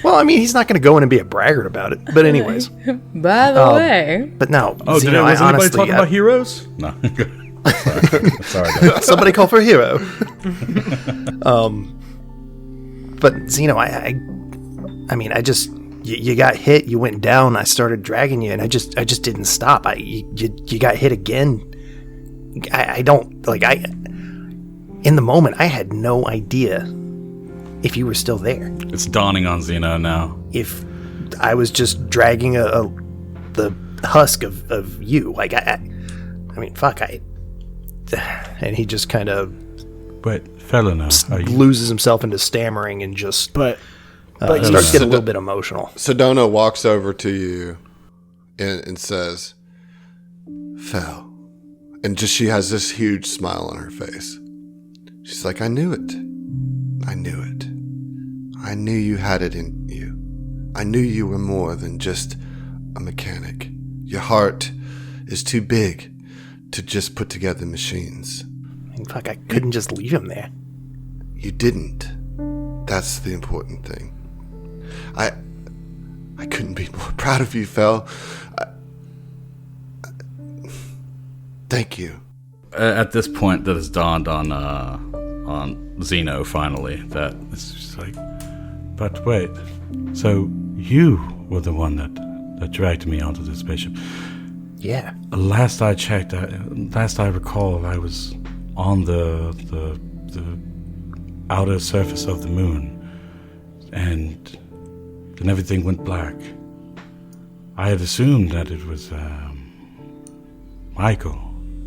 Well, I mean, he's not going to go in and be a braggart about it. But anyways. By the way. But no. Oh, was anybody talking about heroes? No. Sorry. Somebody call for a hero. But Xeno, I mean, you got hit, you went down, I started dragging you, and I just didn't stop. You got hit again. In the moment, I had no idea if you were still there. It's dawning on Xeno now. If I was just dragging the husk of you, like I mean, fuck, and he just kind of Wait, Felina, loses himself into stammering and just But starts to get a little bit emotional. Sedona walks over to you and says, Fel. And she has this huge smile on her face. She's like, I knew it. I knew it. I knew you had it in you. I knew you were more than just a mechanic. Your heart is too big to just put together machines. I mean, fuck, I couldn't just leave him there. You didn't. That's the important thing. I couldn't be more proud of you, Fel. Thank you. At this point, that has dawned on Xeno finally. That it's just like, but wait, so you were the one that dragged me onto the spaceship? Yeah. Last I checked, last I recall, I was on the outer surface of the moon, and then everything went black. I had assumed that it was Michael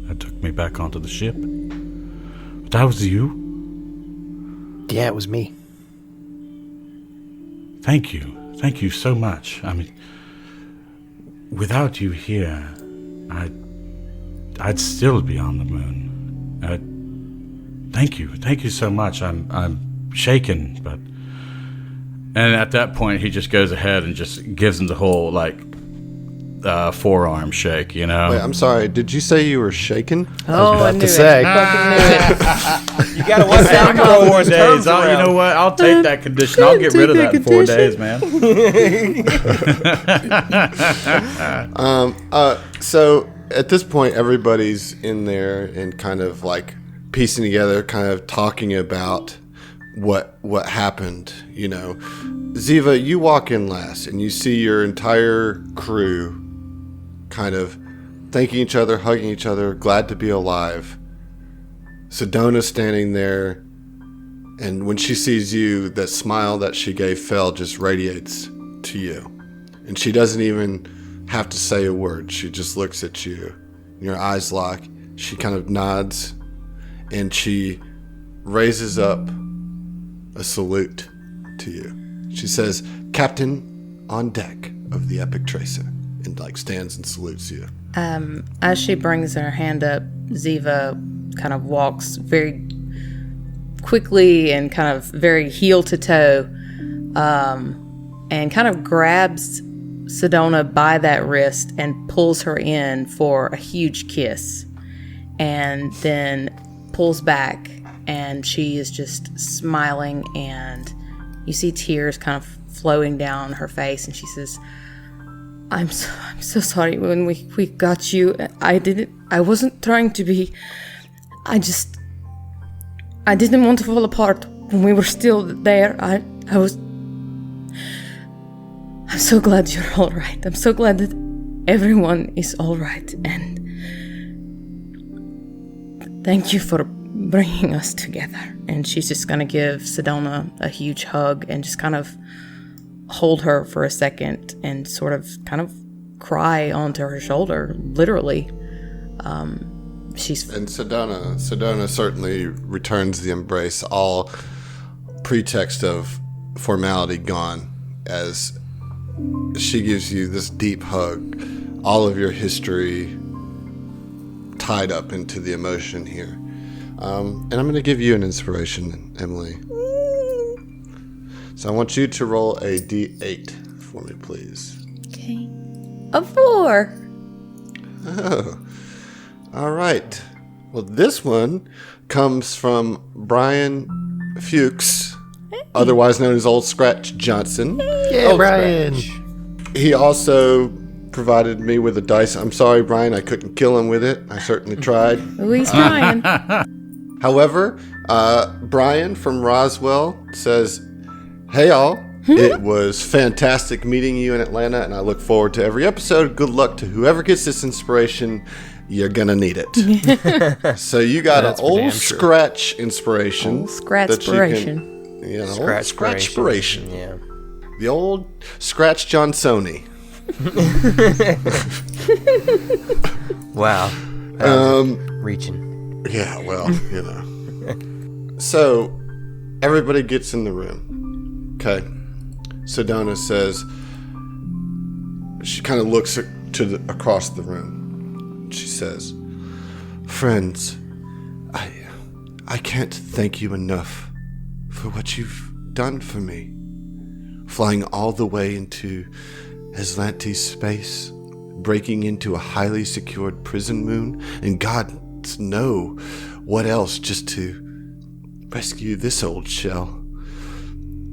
that took me back onto the ship. But that was you? Yeah, it was me. Thank you. Thank you so much. I mean, without you here, I'd still be on the moon. Thank you. Thank you so much. I'm shaken, but... And at that point, he just goes ahead and just gives him the whole, forearm shake, you know? Wait, I'm sorry. Did you say you were shaken? Oh, I knew to it. say. Fucking knew it. You gotta watch that After 4 days, you know what? I'll take that condition. I'll get rid of that in 4 days, man. So at this point, everybody's in there and kind of like piecing together, kind of talking about what happened, you know. Ziva, you walk in last and you see your entire crew kind of thanking each other, hugging each other, glad to be alive. Cedona's standing there, and when she sees you, that smile that she gave Fel just radiates to you. And she doesn't even have to say a word. She just looks at you. Your eyes lock. She kind of nods, and she raises up a salute to you. She says, Captain on deck of the Epic Tracer, and stands and salutes you. As she brings her hand up, Ziva kind of walks very quickly and kind of very heel to toe, and kind of grabs Cedona by that wrist and pulls her in for a huge kiss, and then pulls back, and she is just smiling, and you see tears kind of flowing down her face, and she says, I'm so sorry when we got you. I wasn't trying to be. I didn't want to fall apart when we were still there. I'm so glad you're all right. I'm so glad that everyone is all right, and thank you for bringing us together. And she's just gonna give Cedona a huge hug and just kind of hold her for a second and sort of kind of cry onto her shoulder, literally. And Cedona certainly returns the embrace, all pretext of formality gone, as she gives you this deep hug, all of your history tied up into the emotion here. And I'm going to give you an inspiration, Emily. So I want you to roll a d8 for me, please. Okay. A 4. Oh. All right. Well, this one comes from Brian Fuchs, otherwise known as Old Scratch Johnson. Yeah, Brian. He also provided me with a dice. I'm sorry, Brian, I couldn't kill him with it. I certainly tried. Oh, he's trying. However, Brian from Roswell says, hey, all. It was fantastic meeting you in Atlanta, and I look forward to every episode. Good luck to whoever gets this inspiration. You're going to need it. So you got an old scratch inspiration. Old scratch-spiration. Scratch-spiration. Yeah. The old Scratch Johnsoni. Wow. Reaching. Yeah, well, you know. So, everybody gets in the room. Okay. Cedona says, she kind of looks across the room. She says, friends, I can't thank you enough for what you've done for me. Flying all the way into Aslante's space, breaking into a highly secured prison moon, and God knows what else just to rescue this old shell.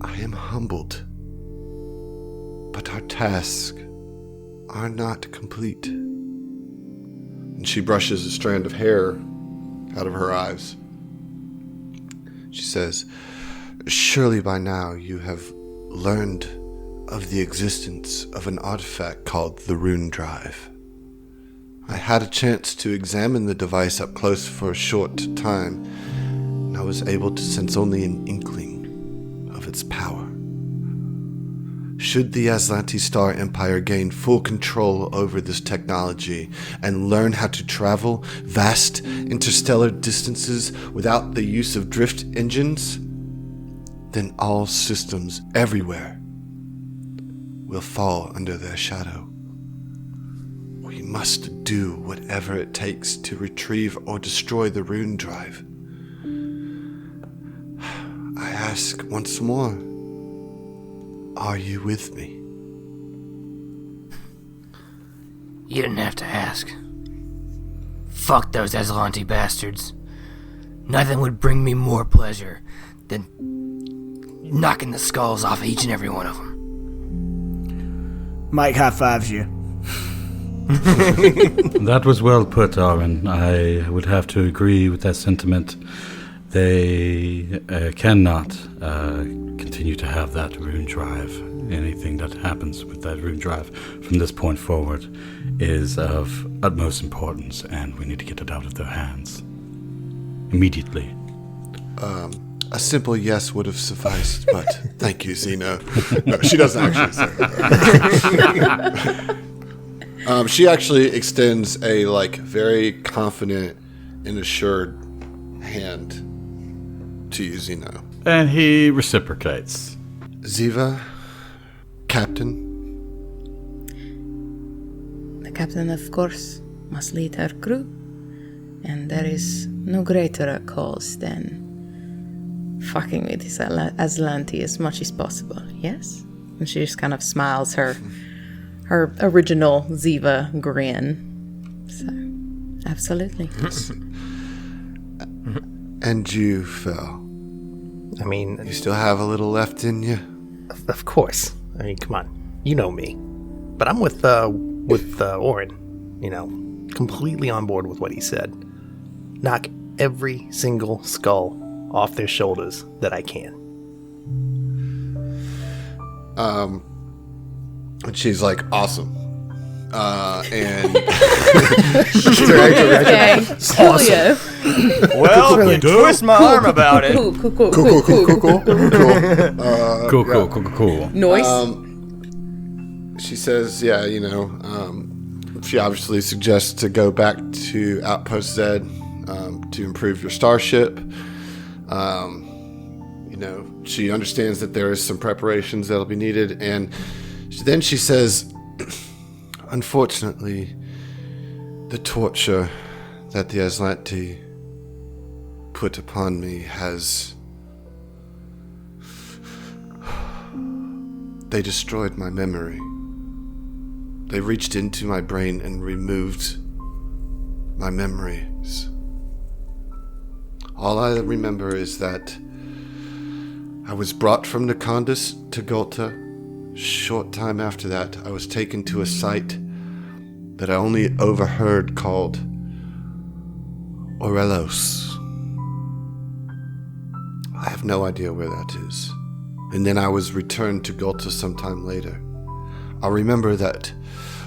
I am humbled, but our tasks are not complete. And she brushes a strand of hair out of her eyes. She says, surely by now you have learned of the existence of an artifact called the Rune Drive. I had a chance to examine the device up close for a short time, and I was able to sense only an inkling of its power. Should the Aslante Star Empire gain full control over this technology and learn how to travel vast interstellar distances without the use of drift engines, then all systems everywhere will fall under their shadow. We must do whatever it takes to retrieve or destroy the Rune Drive. I ask once more, are you with me? You didn't have to ask. Fuck those Aslanti bastards. Nothing would bring me more pleasure than knocking the skulls off each and every one of them. Mike high fives you. That was well put, Arwen. I would have to agree with that sentiment. They cannot continue to have that Rune Drive. Anything that happens with that Rune Drive from this point forward is of utmost importance, and we need to get it out of their hands immediately. A simple yes would have sufficed, but thank you, Zeno. No, she doesn't actually say that. She actually extends a very confident and assured hand to you, Zeno. And he reciprocates. Ziva, Captain. The captain, of course, must lead her crew, and there is no greater a cause than fucking with this Aslanti as much as possible, yes? And she just kind of smiles her original Ziva grin. So, absolutely. And you, Phil? I mean, You still have a little left in you? of course. I mean, come on. You know me. But I'm with Orin, completely on board with what he said. Knock every single skull off their shoulders that I can. And she's like, awesome. And Okay. Coolio. Well, you twist my arm about it. Cool. Cool. Noise. she says, yeah, she obviously suggests to go back to Outpost Z to improve your starship. She understands that there is some preparations that'll be needed, and then she says, unfortunately, the torture that the Aslanti put upon me has... They destroyed my memory. They reached into my brain and removed my memories. All I remember is that I was brought from Necondus to Gulta. Short time after that, I was taken to a site that I only overheard called Orelos. I have no idea where that is. And then I was returned to Gulta sometime later. I remember that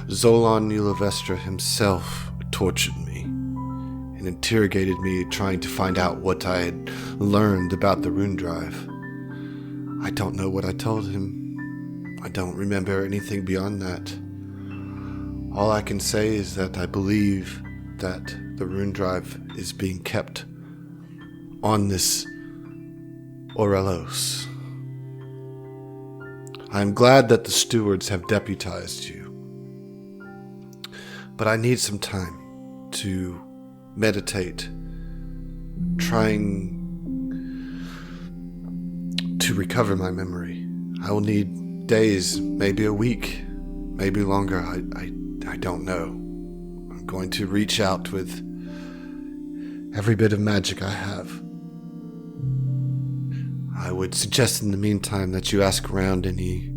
Zolan Ulavestra himself tortured me and interrogated me, trying to find out what I had learned about the rune drive. I don't know what I told him. I don't remember anything beyond that. All I can say is that I believe that the rune drive is being kept on this Orelos. I am glad that the stewards have deputized you, but I need some time to meditate, trying to recover my memory. I will need days, maybe a week, maybe longer. I don't know. I'm going to reach out with every bit of magic I have. I would suggest in the meantime that you ask around any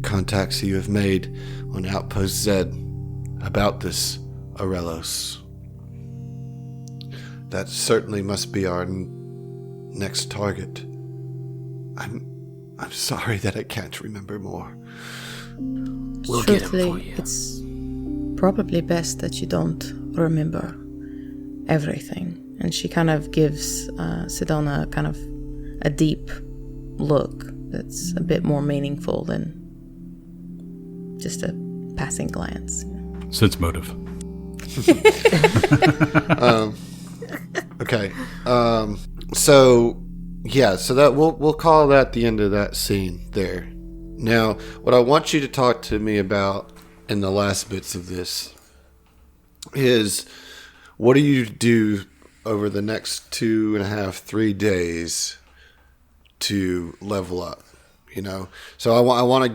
contacts you have made on Outpost Z about this Orelos. That certainly must be our next target. I'm sorry that I can't remember more. We'll get him for you. It's probably best that you don't remember everything. And she kind of gives Cedona kind of a deep look that's a bit more meaningful than just a passing glance. Sense motive. Okay. So that we'll call that the end of that scene there. Now, what I want you to talk to me about in the last bits of this is, what do you do over the next 2.5, 3 days to level up? So I want to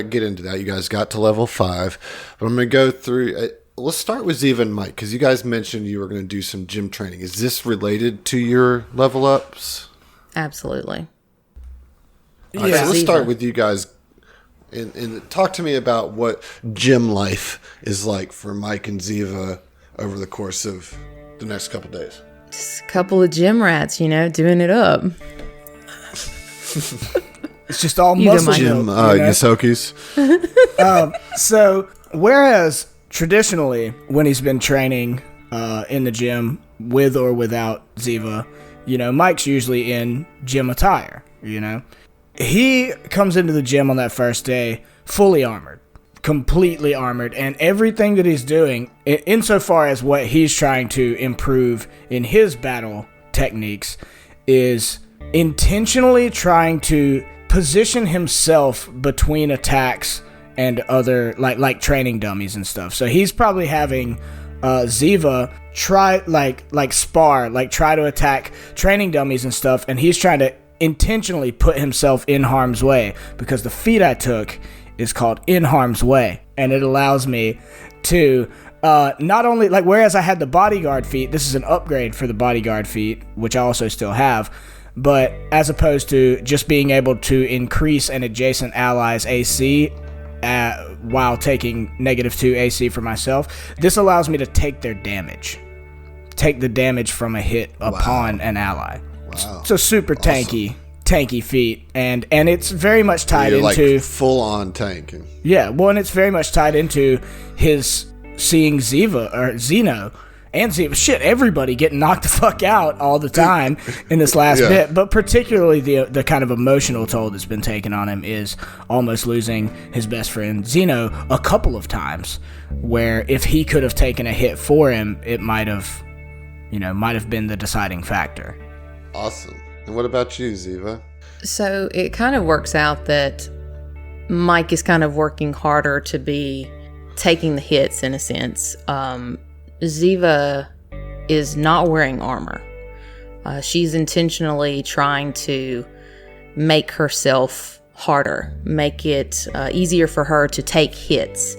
get into that. You guys got to level 5, but I'm going to go through. Let's start with Ziva and Mike, because you guys mentioned you were going to do some gym training. Is this related to your level ups? Absolutely. All right, so let's start with you guys, and talk to me about what gym life is like for Mike and Ziva over the course of the next couple days. Just a couple of gym rats, doing it up. It's just all You go, muscle Mike. Gym milk, Yosokis. So, whereas traditionally, when he's been training in the gym with or without Ziva, Mike's usually in gym attire, He comes into the gym on that first day fully armored, completely armored, and everything that he's doing, insofar as what he's trying to improve in his battle techniques, is intentionally trying to position himself between attacks and other like training dummies and stuff. So he's probably having Ziva try like spar, like try to attack training dummies and stuff, and he's trying to intentionally put himself in harm's way, because the feat I took is called In Harm's Way, and it allows me to not only, like, whereas I had the bodyguard feat, this is an upgrade for the bodyguard feat, which I also still have, but as opposed to just being able to increase an adjacent ally's AC while taking -2 AC for myself, this allows me to take their damage. Take the damage from a hit upon an ally. Wow. So super tanky feat, and it's very much tied into like full on tanking. Yeah, well, and it's very much tied into his seeing Ziva or Zeno and Ziva. Shit, everybody getting knocked the fuck out all the time in this last bit, but particularly the kind of emotional toll that's been taken on him is almost losing his best friend Zeno a couple of times, where if he could have taken a hit for him, it might have been the deciding factor. Awesome. And what about you, Ziva? So it kind of works out that Mike is kind of working harder to be taking the hits in a sense. Ziva is not wearing armor. She's intentionally trying to make herself harder, make it easier for her to take hits,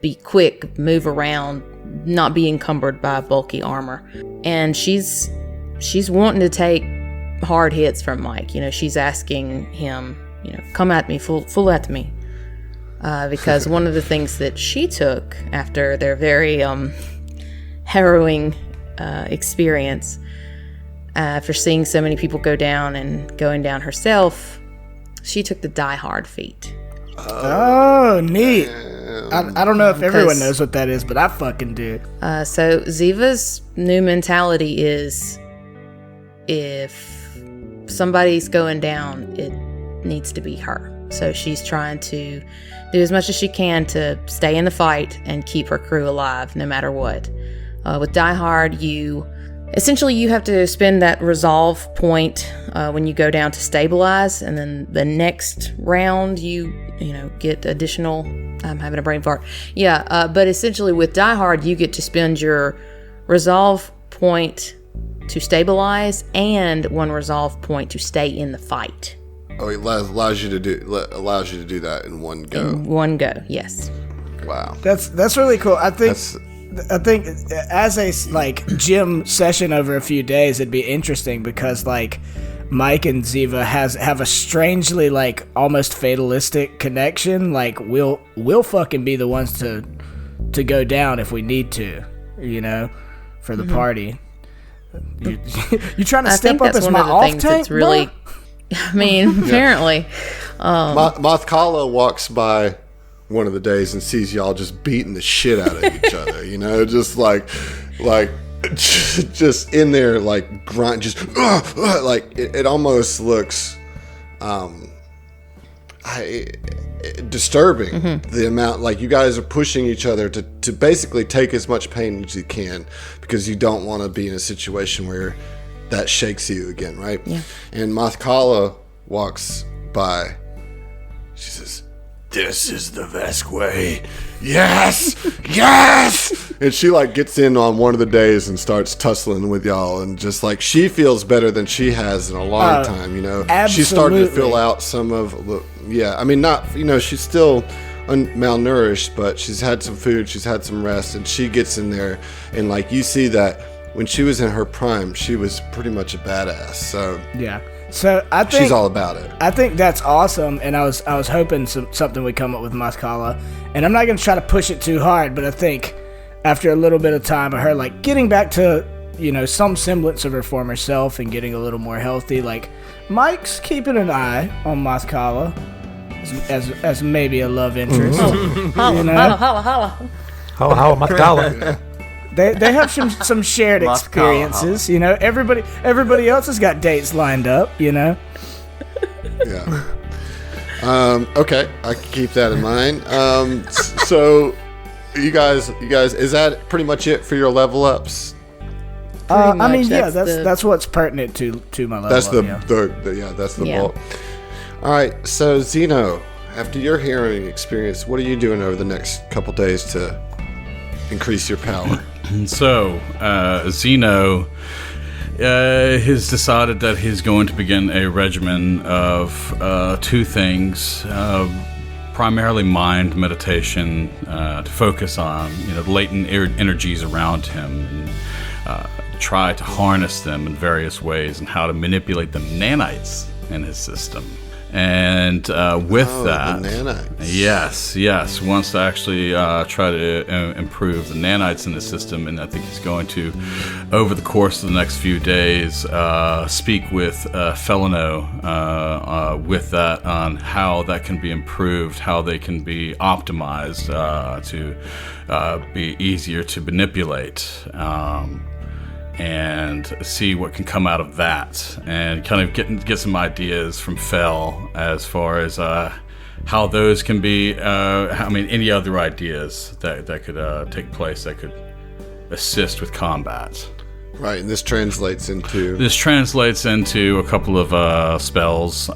be quick, move around, not be encumbered by bulky armor. And she's wanting to take hard hits from Mike. She's asking him, come at me, full at me. Because one of the things that she took after their very harrowing experience, after seeing so many people go down and going down herself, she took the Die Hard feat. Oh, neat. I don't know if everyone knows what that is, but I fucking do. So Ziva's new mentality is, if somebody's going down, it needs to be her. So she's trying to do as much as she can to stay in the fight and keep her crew alive no matter what. With Die Hard, you have to spend that resolve point when you go down to stabilize, and then the next round you get additional. I'm having a brain fart. But essentially with Die Hard, you get to spend your resolve point to stabilize and one resolve point to stay in the fight. Oh, it allows you to do that in one go. In one go, yes. Wow, that's really cool. I think as a gym session over a few days, it'd be interesting because Mike and Ziva have a strangely almost fatalistic connection. We'll fucking be the ones to go down if we need to, for the party. You trying to step up as my off tank? Really, I mean, apparently. Mothkala walks by one of the days and sees y'all just beating the shit out of each other, just in there, grunt, just it almost looks disturbing. The amount, you guys are pushing each other to basically take as much pain as you can, because you don't want to be in a situation where that shakes you again, right? Yeah. And Mothkala walks by. She says, "This is the best way." Yes! Yes! And she gets in on one of the days and starts tussling with y'all, and just she feels better than she has in a long time, Absolutely. She's starting to fill out some of not, she's still malnourished, but she's had some food, she's had some rest, and she gets in there, and you see that when she was in her prime, she was pretty much a badass. So yeah. So I think she's all about it. I think that's awesome, and I was hoping something would come up with Mothkala, and I'm not gonna try to push it too hard, but I think after a little bit of time of her getting back to some semblance of her former self and getting a little more healthy, Mike's keeping an eye on Mothkala as maybe a love interest. Holla. Holla, Mothkala. They have some shared experiences, Everybody else has got dates lined up, Yeah. Okay, I can keep that in mind. So, you guys, is that pretty much it for your level ups? I mean, that's what's pertinent to my level. That's up, that's the bulk. All right, so Zeno, after your healing experience, what are you doing over the next couple days to increase your power? So, Zeno he's decided that he's going to begin a regimen of 2 things. Primarily mind meditation to focus on the latent energies around him and try to harness them in various ways and how to manipulate the nanites in his system. And with that, the nanites. Yes, wants to actually try to improve the nanites in the system, and I think he's going to, over the course of the next few days, speak with Felino with that on how that can be improved, how they can be optimized to be easier to manipulate. And see what can come out of that, and kind of get some ideas from Fel as far as how those can be. Any other ideas that could take place that could assist with combat. Right, and this translates into a couple of spells.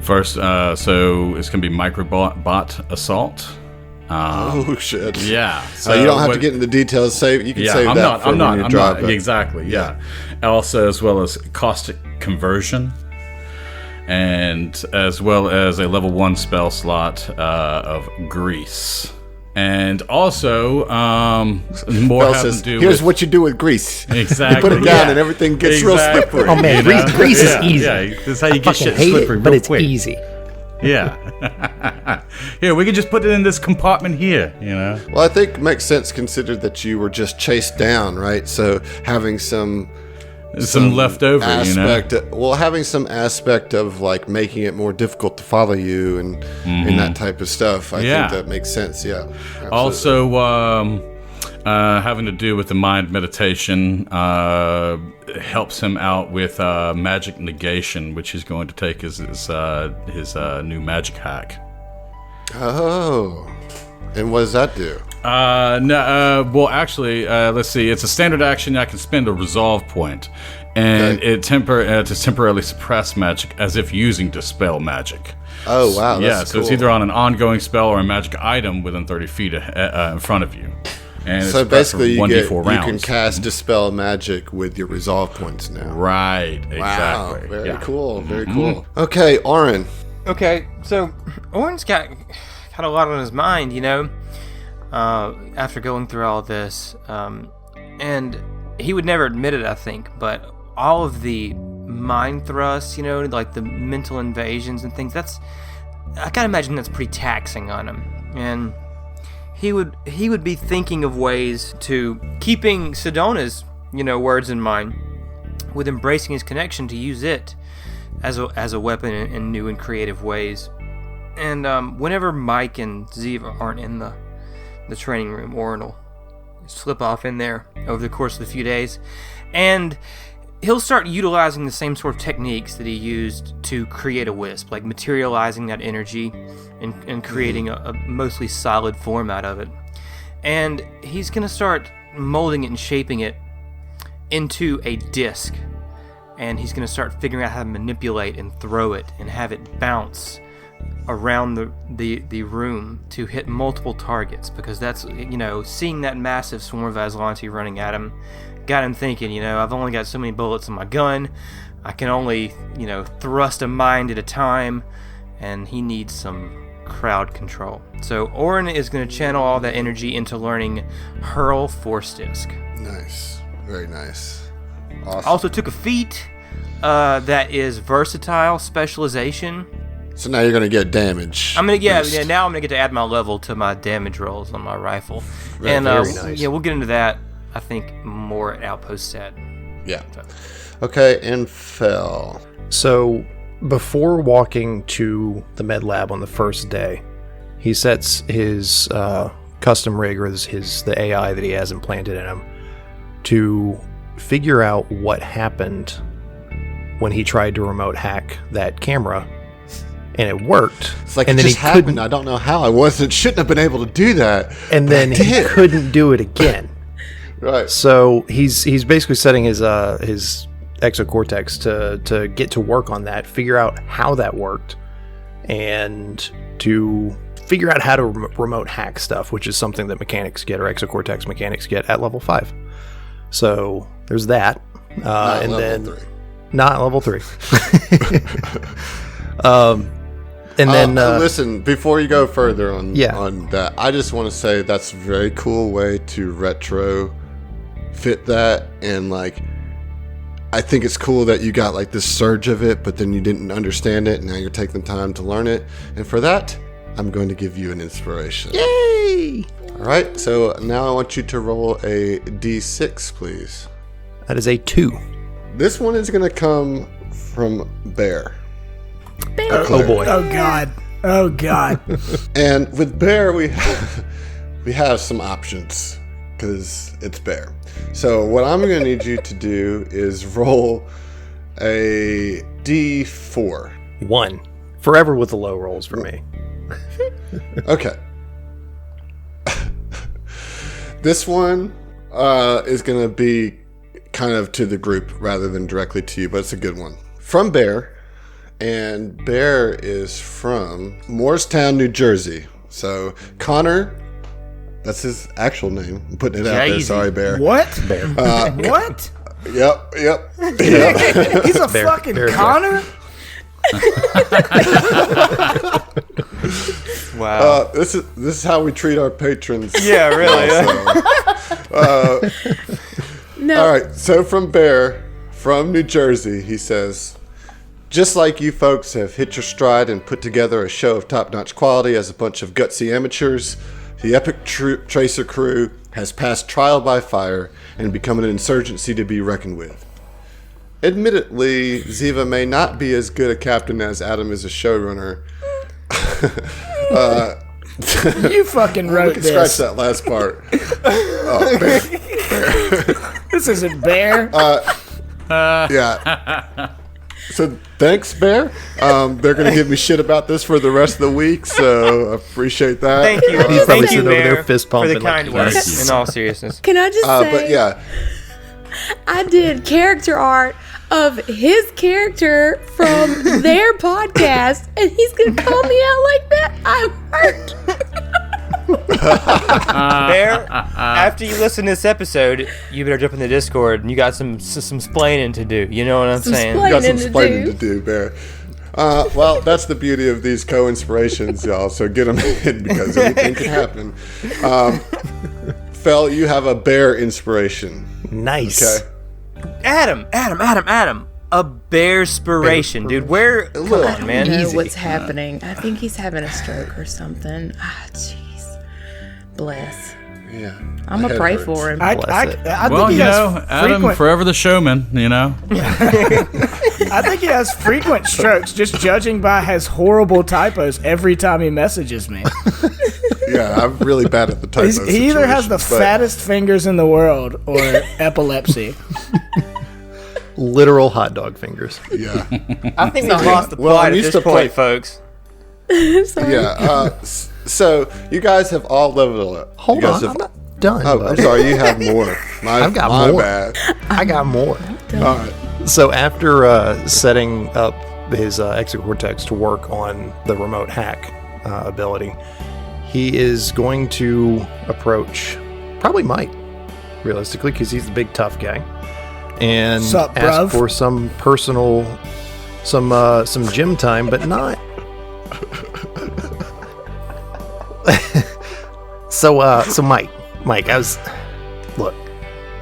First, so it's going to be microbot assault. Oh shit! Yeah, so you don't have to get into details. You can save that for when you drop it. Exactly. Yeah. Also, as well as caustic conversion, and as well as a level 1 spell slot of grease, and also more having to do. Here's what you do with grease. Exactly. You put it down, and everything gets real slippery. Oh man, grease is easy. Yeah, that's how you get shit hate slippery, it, but real it's quick. easy. Yeah. Here, we can just put it in this compartment here, Well, I think it makes sense considered that you were just chased down, right? So having some leftover aspect having some aspect of like making it more difficult to follow you and that type of stuff. I think that makes sense. Yeah. Absolutely. Also, having to do with the mind meditation helps him out with magic negation, which he's going to take as his new magic hack. Oh, and what does that do? Well, actually, let's see. It's a standard action. I can spend a resolve point, and it to temporarily suppress magic as if using dispel magic. Oh wow! That's so cool. it's either on an ongoing spell or a magic item within 30 feet in front of you. And so basically, you can rounds. cast dispel magic with your resolve points now. Right. Exactly. Wow. Very cool. Very cool. Okay, Oren. Okay, so Oren's got a lot on his mind, after going through all this, and he would never admit it, I think, but all of the mind thrusts, like the mental invasions and things, I gotta imagine that's pretty taxing on him, and he would be thinking of ways to keeping Cedona's, words in mind, with embracing his connection to use it as a weapon in new and creative ways. And whenever Mike and Ziva aren't in the training room, Oren will slip off in there over the course of a few days, and he'll start utilizing the same sort of techniques that he used to create a wisp, like materializing that energy and creating a mostly solid form out of it. And he's going to start molding it and shaping it into a disc. And he's going to start figuring out how to manipulate and throw it and have it bounce around the room to hit multiple targets, because that's, seeing that massive swarm of Aslanti running at him got him thinking, I've only got so many bullets in my gun. I can only, thrust a mind at a time, and he needs some crowd control. So Oren is going to channel all that energy into learning Hurl Force Disc. Nice. Very nice. Awesome. Also took a feat that is versatile specialization. So now you're going to get damage. Now I'm going to get to add my level to my damage rolls on my rifle. Very nice. Yeah, we'll get into that, I think, more at Outpost Set. Yeah. Okay, and Fel. So before walking to the med lab on the first day, he sets his custom rig, or the AI that he has implanted in him, to figure out what happened when he tried to remote hack that camera, and it worked. It's like and it then just happened. I don't know how. Shouldn't have been able to do that. And then he couldn't do it again. Right. So he's basically setting his exocortex to get to work on that, figure out how that worked, and to figure out how to remote hack stuff, which is something that mechanics get, or exocortex mechanics get at level 5. So there's that. Not and level then 3. not level 3. And then listen, before you go further on Yeah. on that, I just want to say that's a very cool way to retro fit that, and like I think it's cool that you got like this surge of it, but then you didn't understand it, and now you're taking the time to learn it. And for that, I'm going to give you an inspiration. yay! All right, so now I want you to roll a d6, please. That is a 2. This one is going to come from Bear. Oh boy. Oh God. Oh God. And with Bear, we have some options because it's Bear. So what I'm going to need you to do is roll a d4. 1. Forever with the low rolls for me. Okay. This one is going to be kind of to the group rather than directly to you, but it's a good one. From Bear. And Bear is from Morristown, New Jersey. So Connor, that's his actual name. I'm putting it out there. Jay-Z. Sorry, Bear. What? What? Yep. He's a Bear- fucking Bear- Connor? Wow. This is how we treat our patrons. Yeah, really. No. All right. So from Bear, from New Jersey, he says, just like you folks have hit your stride and put together a show of top-notch quality as a bunch of gutsy amateurs, the epic Tracer crew has passed trial by fire and become an insurgency to be reckoned with. Admittedly, Ziva may not be as good a captain as Adam is a showrunner. You fucking We wrote can scratch this. that last part. Oh, Bear. This isn't Bear. Yeah. So thanks, Bear. They're going to give me shit about this for the rest of the week, so I appreciate that. Thank you. He's probably Thank you, sitting over there Bear, fist for the pumping like, kind words. "Yes." In all seriousness. Can I just say, But yeah, I did character art of his character from their podcast, and he's gonna call me out like that? I'm hurt. Bear, after you listen to this episode, you better jump in the Discord, and you got some splaining to do. You know what I'm saying? splain- got some to explaining do. to do, Bear. Well, that's the beauty of these co-inspirations, y'all. So get them in because anything can happen. Fel, you have a Bear inspiration. nice. Okay. Adam. A bear-spiration, dude. Where? Come on, I man. don't know what's happening. I think he's having a stroke or something. Ah, jeez. Bless. Yeah. I'm My gonna head pray hurts. for him. I Well, think he you has know, Adam, frequent, forever the showman, you know? I think he has frequent strokes, just judging by his horrible typos every time he messages me. Yeah, I'm really bad at the typos. He either has the situations, but- fattest fingers in the world or epilepsy. Literal hot dog fingers. Yeah. I think we've lost the Well, plot I'm at used this to point, play- folks. Sorry. Yeah. So you guys have all leveled up. Hold you guys on, have- I'm not done. Oh, bud. I'm sorry. You have more. I've got my more. bad. I got more. All right. So after setting up his exocortex to work on the remote hack ability, he is going to approach probably Mike, realistically, because he's the big tough guy, and Sup, ask bruv? for some personal, some gym time, but not. So Mike, look,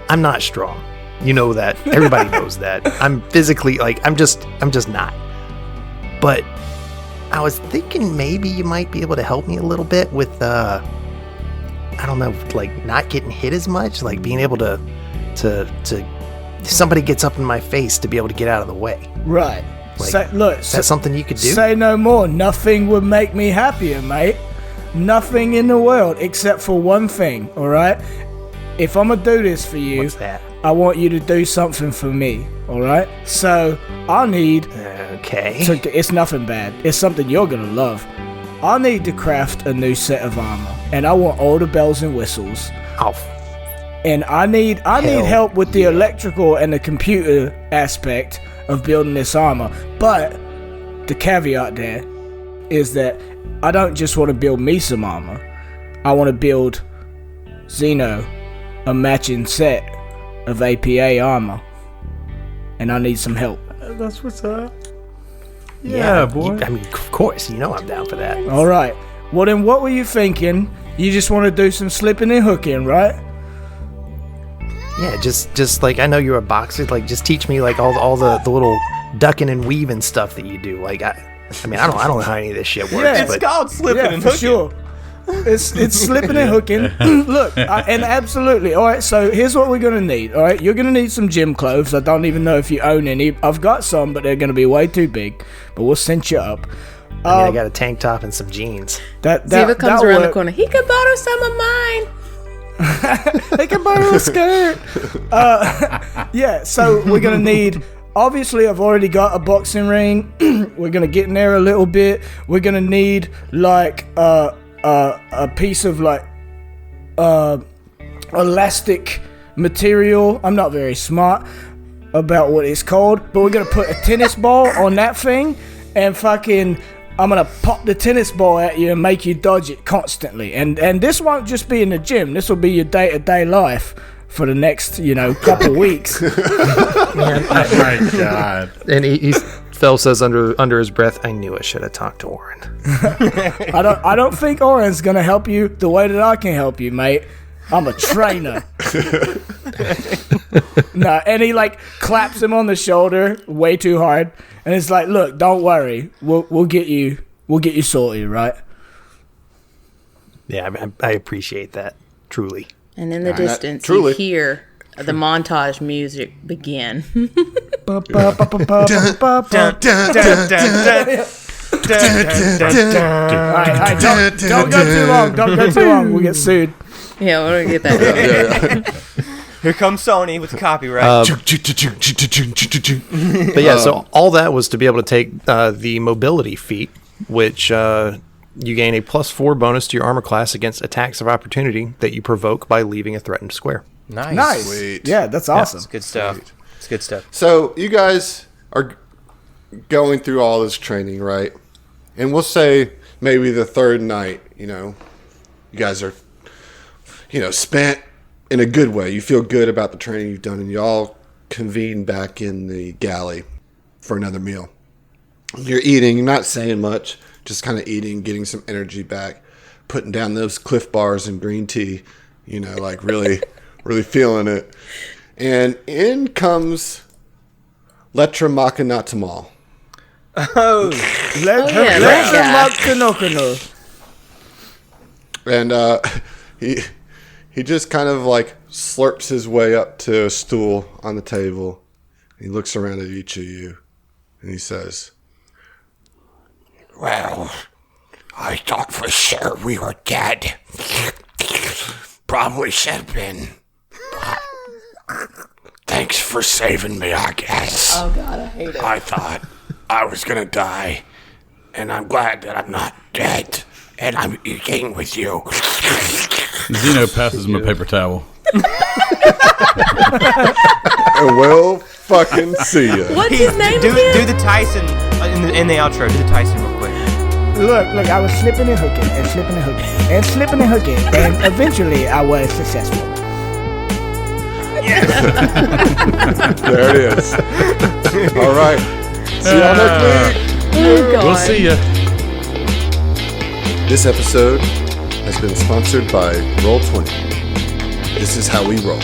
I'm not strong. You know that. Everybody knows that. I'm physically, I'm just not. But I was thinking maybe you might be able to help me a little bit with, I don't know, not getting hit as much, being able to if somebody gets up in my face to be able to get out of the way. Right. Is that something you could do? Say no more. Nothing would make me happier, mate. Nothing in the world except for one thing, alright? If I'm gonna do this for you, What's that? I want you to do something for me, alright? So, I need Okay. it's nothing bad. It's something you're gonna love. I need to craft a new set of armor, and I want all the bells and whistles. Oh, And I need Hell help with the electrical and the computer aspect of building this armor. But the caveat there is that I don't just want to build me some armor. I want to build Xeno a matching set of APA armor. and I need some help. That's what's up. Yeah, boy. I mean, of course, you know I'm down for that. All right. Well, then what were you thinking? You just want to do some slipping and hooking, right? Yeah, just like I know you're a boxer. Like, just teach me like all the little ducking and weaving stuff that you do. Like, I mean, I don't know how any of this shit works. Yeah, It's but called slipping and for hooking. sure. It's slipping and hooking. Look, and absolutely. All right, so here's what we're going to need. All right, you're going to need some gym clothes. I don't even know if you own any. I've got some, but they're going to be way too big. But we'll cinch you up. I mean, I got a tank top and some jeans. Ziva comes around the corner. He could borrow some of mine. They can borrow a skirt. Yeah, so we're going to need... Obviously, I've already got a boxing ring. We're going to get in there a little bit. We're going to need, like, a piece of, like, elastic material. I'm not very smart about what it's called, but we're going to put a tennis ball on that thing and fucking... I'm going to pop the tennis ball at you and make you dodge it constantly. And this won't just be in the gym. This will be your day-to-day life for the next, couple weeks. Oh my God. And Phil says under his breath, "I knew I should have talked to Oren." I don't think Oren's going to help you the way that I can help you, mate. I'm a trainer. No, and he like claps him on the shoulder way too hard, and it's like, look, don't worry, we'll get you sorted, right? Yeah, I appreciate that truly. And in the distance, truly. you hear the montage music begin. Dun, dun, dun, All right, don't go too long. Don't go too long. We'll get sued. Yeah, we're gonna get that. Here comes Sony with the copyright. But yeah, so all that was to be able to take the mobility feat, which you gain a +4 bonus to your armor class against attacks of opportunity that you provoke by leaving a threatened square. Nice. Sweet. Yeah, that's awesome. It's good stuff. It's good stuff. So you guys are going through all this training, right? And we'll say maybe the third night, you guys are, spent in a good way. You feel good about the training you've done, and you all convene back in the galley for another meal. You're eating, you're not saying much, just kind of eating, getting some energy back, putting down those Cliff Bars and green tea, like really, really feeling it. And in comes Letra Machinatamal. And he just kind of like slurps his way up to a stool on the table. He looks around at each of you and he says, "Well, I thought for sure we were dead. Probably should have been. But thanks for saving me, I guess. Oh God, I hate it. I thought I was gonna die, and I'm glad that I'm not dead, and I'm eating with you." Zeno passes him a paper towel. and we'll fucking see ya. What's his name Do again? the Tyson in the outro. Do the Tyson real quick. Look, I was slipping and hooking and slipping and hooking and slipping and hooking, and eventually I was successful. There it is. All right. See y'all next week. Oh, God. We'll see ya. This episode has been sponsored by Roll20. This is how we roll.